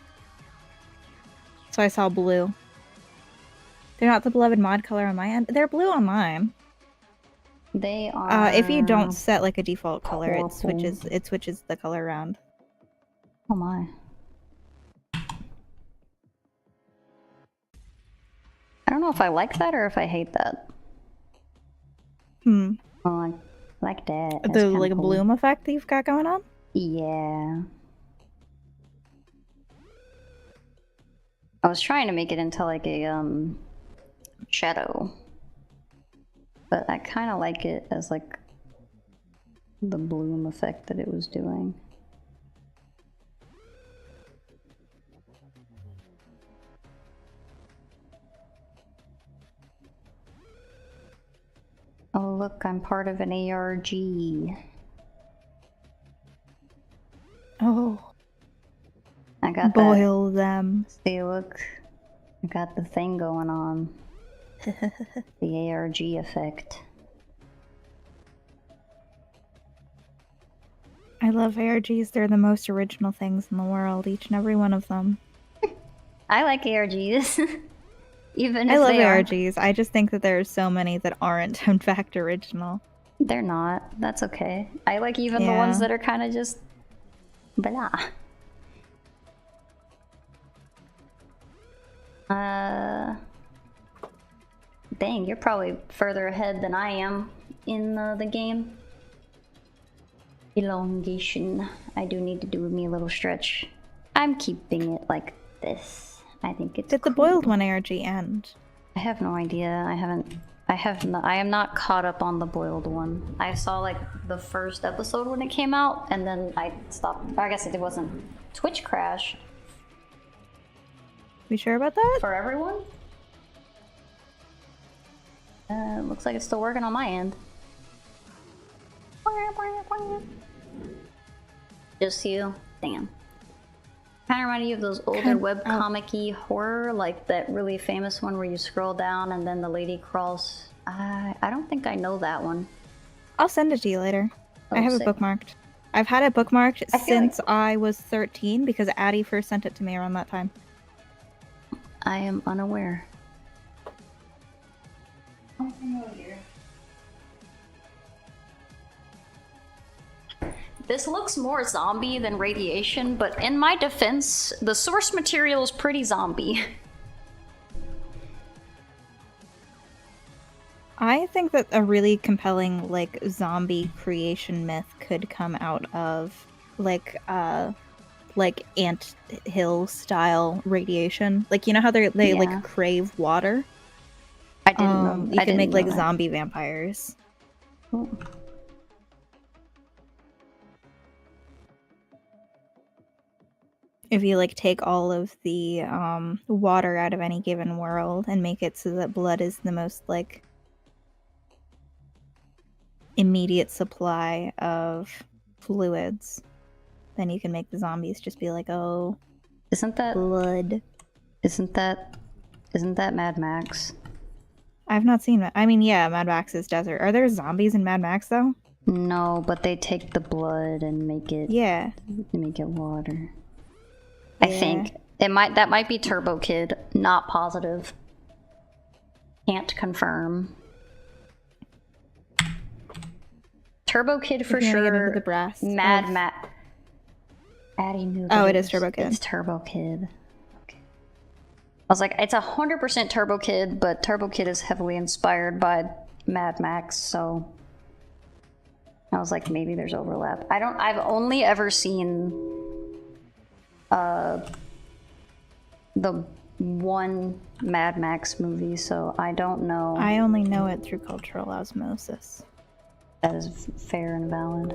So I saw blue. They're not the beloved mod color on my end. They're blue on mine. They are. If you don't set like a default color, purple. it switches the color around. Oh my. I don't know if I like that or if I hate that. Hmm. Oh, I like that. That's The kinda like cool. bloom effect that you've got going on? Yeah. I was trying to make it into like a shadow. But I kind of like it as like the bloom effect that it was doing. Oh look, I'm part of an ARG. Oh. I got Boil them. that. See, look. I got the thing going on. The ARG effect. I love ARGs. They're the most original things in the world, each and every one of them. I like ARGs. Even if I love they aren't. ARGs. I just think that there are so many that aren't, in fact, original. They're not. That's okay. I like even the Yeah. ones that are kind of just blah. Dang, you're probably further ahead than I am in the game. Elongation. I do need to do me a little stretch. I'm keeping it like this. I think it's Did the cool. boiled one ARG end? I have no idea. I am not caught up on the boiled one. I saw like the first episode when it came out, and then I stopped. I guess it wasn't. Twitch crashed You sure about that? for everyone. Looks like it's still working on my end. Just you. Damn. Kind of reminded you of those older webcomic-y horror, like that really famous one where you scroll down and then the lady crawls. I don't think I know that one. I'll send it to you later. Oh, I have sick. it bookmarked. I've had it bookmarked I feel since I was 13 because Addie first sent it to me around that time. I am unaware. This looks more zombie than radiation, but in my defense, the source material is pretty zombie. I think that a really compelling like zombie creation myth could come out of like ant hill style radiation. Like you know how they Yeah. like crave water? I didn't know. You I can didn't make know like that. zombie vampires. Oh. If you like take all of the water out of any given world and make it so that blood is the most like immediate supply of fluids, then you can make the zombies just be like, oh, Isn't that blood. isn't that Mad Max? I've not seen that. I mean, yeah, Mad Max's desert. Are there zombies in Mad Max though? No, but they take the blood and make it Yeah. water. I Yeah. think that might be Turbo Kid, not positive. Can't confirm. Turbo Kid for If you wanna sure. get into the brass Mad of- Matt. Addie knew. Oh, it is Turbo Kid. It's Turbo Kid. Okay. I was like, it's 100% Turbo Kid, but Turbo Kid is heavily inspired by Mad Max, so I was like, maybe there's overlap. I've only ever seen the one Mad Max movie, so I don't know. I only know it through cultural osmosis. That is fair and valid.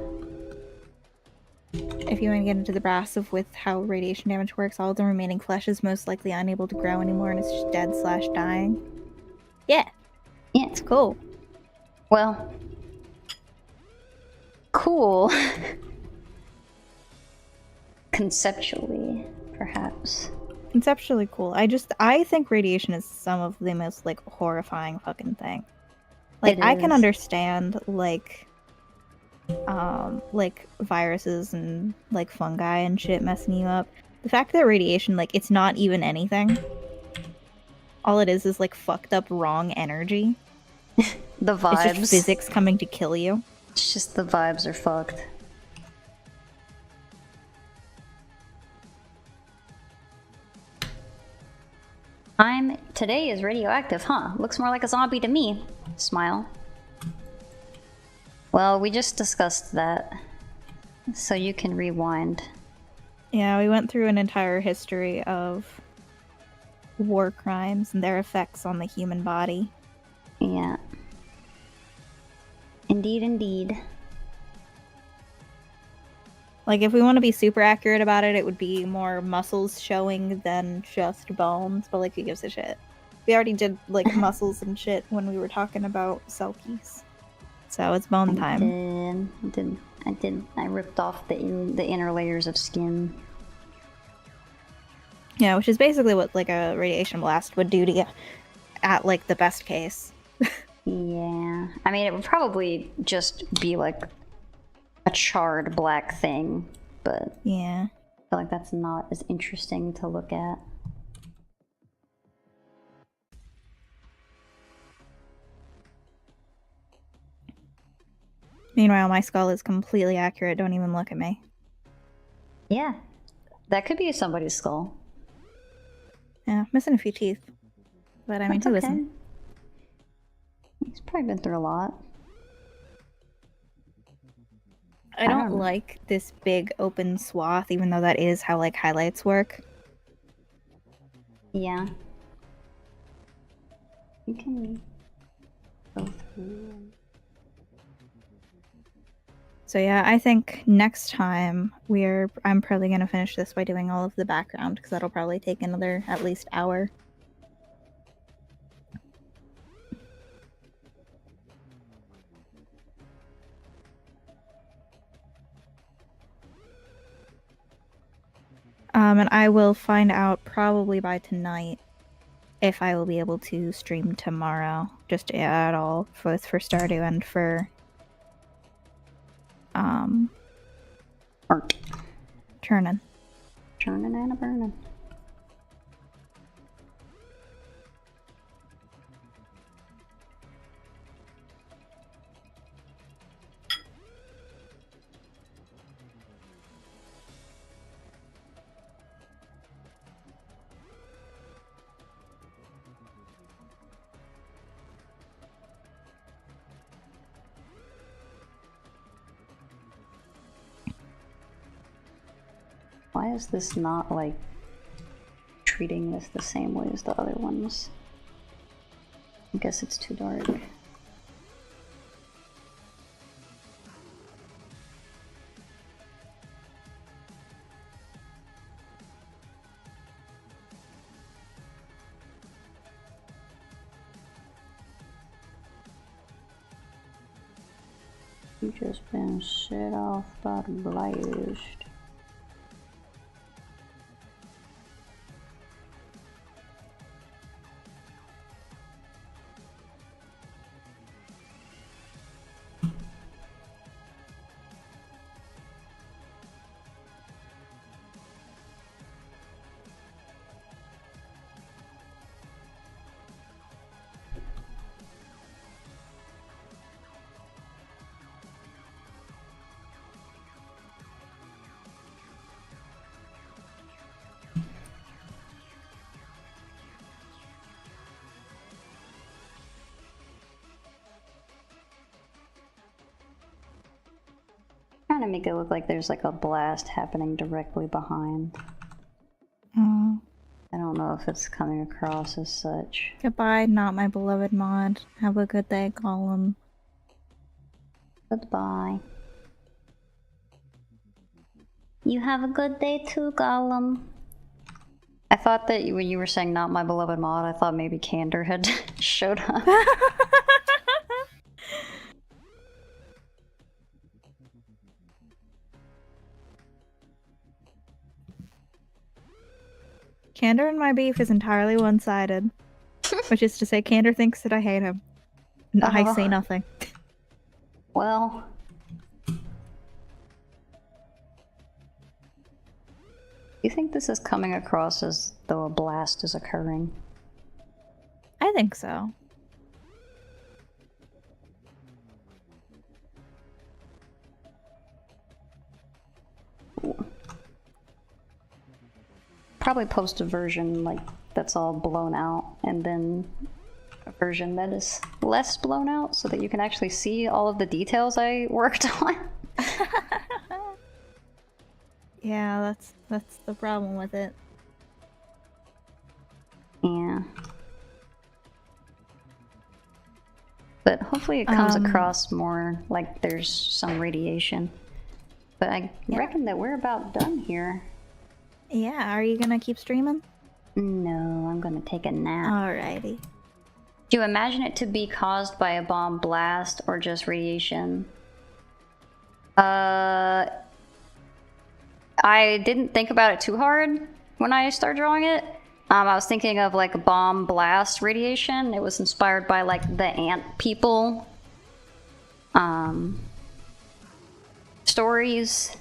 If you want to get into the brass of with how radiation damage works, all of the remaining flesh is most likely unable to grow anymore and it's just dead/dying. Yeah, Yeah. it's cool. Well, cool. Conceptually, perhaps. Conceptually cool. I think radiation is some of the most like horrifying fucking thing. Like It I can is. understand like viruses and like fungi and shit messing you up. The fact that radiation, like, it's not even anything. All it is like fucked up wrong energy. The vibes. It's just physics coming to kill you. It's just the vibes are fucked. Today is radioactive, huh? Looks more like a zombie to me. Smile. Well, we just discussed that. So you can rewind. Yeah, we went through an entire history of war crimes and their effects on the human body. Yeah. Indeed, indeed. Like, if we want to be super accurate about it, it would be more muscles showing than just bones, but, like, who gives a shit? We already did, like, muscles and shit when we were talking about Selkies. So it's bone time. I ripped off the inner layers of skin. Yeah, which is basically what, like, a radiation blast would do to you at, like, the best case. Yeah. I mean, it would probably just be, like, a charred black thing, but Yeah. I feel like that's not as interesting to look at. Meanwhile, my skull is completely accurate. Don't even look at me. Yeah. That could be somebody's skull. Yeah, missing a few teeth. But I mean, That's who okay. isn't? He's probably been through a lot. I don't like this big open swath, even though that is how, like, highlights work. Yeah. You can go through. So yeah, I think next time I'm probably gonna finish this by doing all of the background, because that'll probably take another at least hour. And I will find out probably by tonight if I will be able to stream tomorrow, just at all, both for Stardew and for Churning. Churning and burning. Why is this not, like, treating this the same way as the other ones? I guess it's too dark. You just been set off by the blast. trying to make it look like there's like a blast happening directly behind. Oh. I don't know if it's coming across as such. Goodbye, not my beloved mod. Have a good day, Gollum. Goodbye. You have a good day too, Gollum. I thought that when you were saying not my beloved mod, I thought maybe Candor had showed up. Candor and my beef is entirely one-sided. Which is to say, Candor thinks that I hate him. And I say nothing. Well... Do you think this is coming across as though a blast is occurring? I think so. Probably post a version like that's all blown out, and then a version that is less blown out so that you can actually see all of the details I worked on. Yeah, that's the problem with it. Yeah. But hopefully it comes across more like there's some radiation. But I reckon that we're about done here. Yeah, are you gonna keep streaming? No, I'm gonna take a nap. Alrighty. Do you imagine it to be caused by a bomb blast or just radiation? I didn't think about it too hard when I started drawing it. I was thinking of like a bomb blast radiation. It was inspired by like the ant people stories.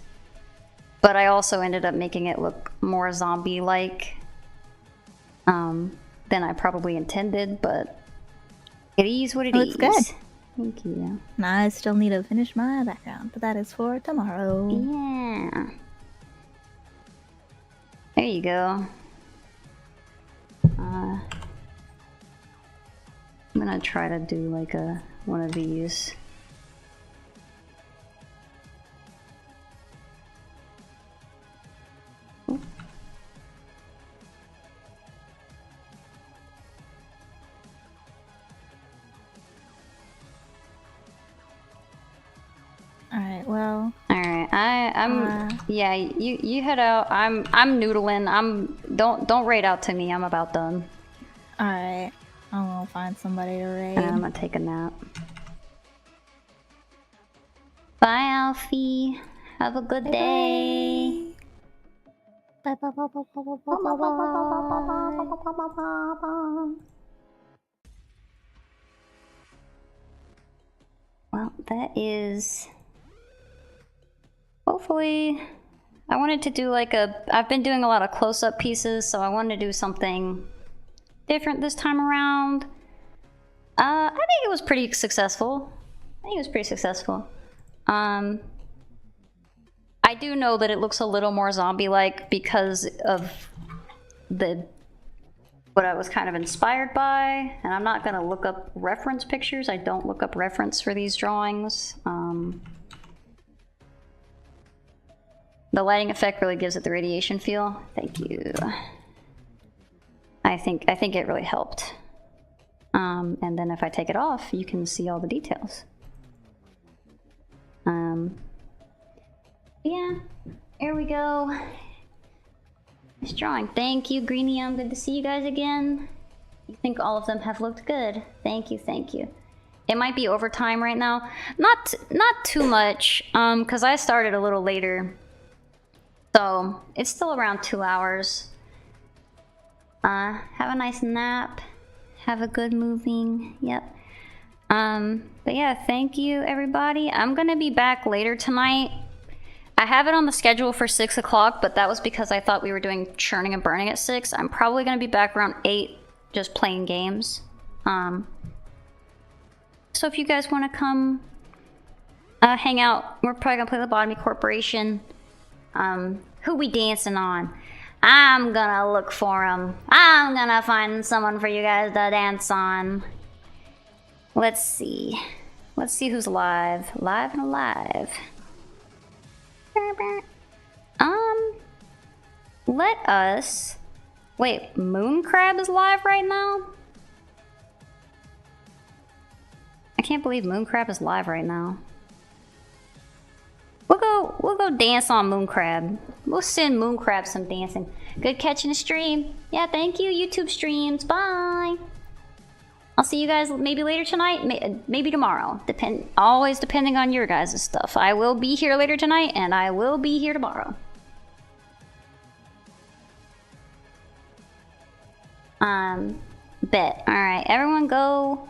But I also ended up making it look more zombie-like than I probably intended, but it is what it is. Looks good. Thank you. I still need to finish my background, but that is for tomorrow. Yeah. There you go. I'm gonna try to do like one of these. Alright, well. Alright, I'm yeah, you head out. I'm noodling. Don't raid out to me, I'm about done. Alright. I'm gonna find somebody to raid. And I'm gonna take a nap. Bye, Alfie. Have a good day. Bye bye bye bye bye bye bye bye bye. Well, that is... Hopefully... I wanted to do like I've been doing a lot of close-up pieces, so I wanted to do something different this time around. I think it was pretty successful. I do know that it looks a little more zombie-like because of what I was kind of inspired by, and I'm not gonna look up reference pictures. I don't look up reference for these drawings. The lighting effect really gives it the radiation feel. Thank you. I think it really helped. And then if I take it off, you can see all the details. Yeah, here we go. Nice drawing. Thank you, Greenie. I'm good to see you guys again. You think all of them have looked good. Thank you, thank you. It might be overtime right now. Not too much, because I started a little later. So, it's still around 2 hours. Have a nice nap. Have a good moving. Yep. But yeah, thank you, everybody. I'm gonna be back later tonight. I have it on the schedule for 6 o'clock, but that was because I thought we were doing Churning and Burning at 6. I'm probably gonna be back around 8, just playing games. So if you guys want to come hang out, we're probably gonna play the Lobotomy Corporation. Who we dancing on? I'm gonna look for him. I'm gonna find someone for you guys to dance on. Let's see. Let's see who's live. Live and alive. let us... Wait, Moon Crab is live right now? I can't believe Moon Crab is live right now. We'll go dance on Moon Crab. We'll send Moon Crab some dancing. Good catching the stream. Yeah, thank you, YouTube streams. Bye. I'll see you guys maybe later tonight, maybe tomorrow. Always depending on your guys' stuff. I will be here later tonight, and I will be here tomorrow. Bet. Alright, everyone go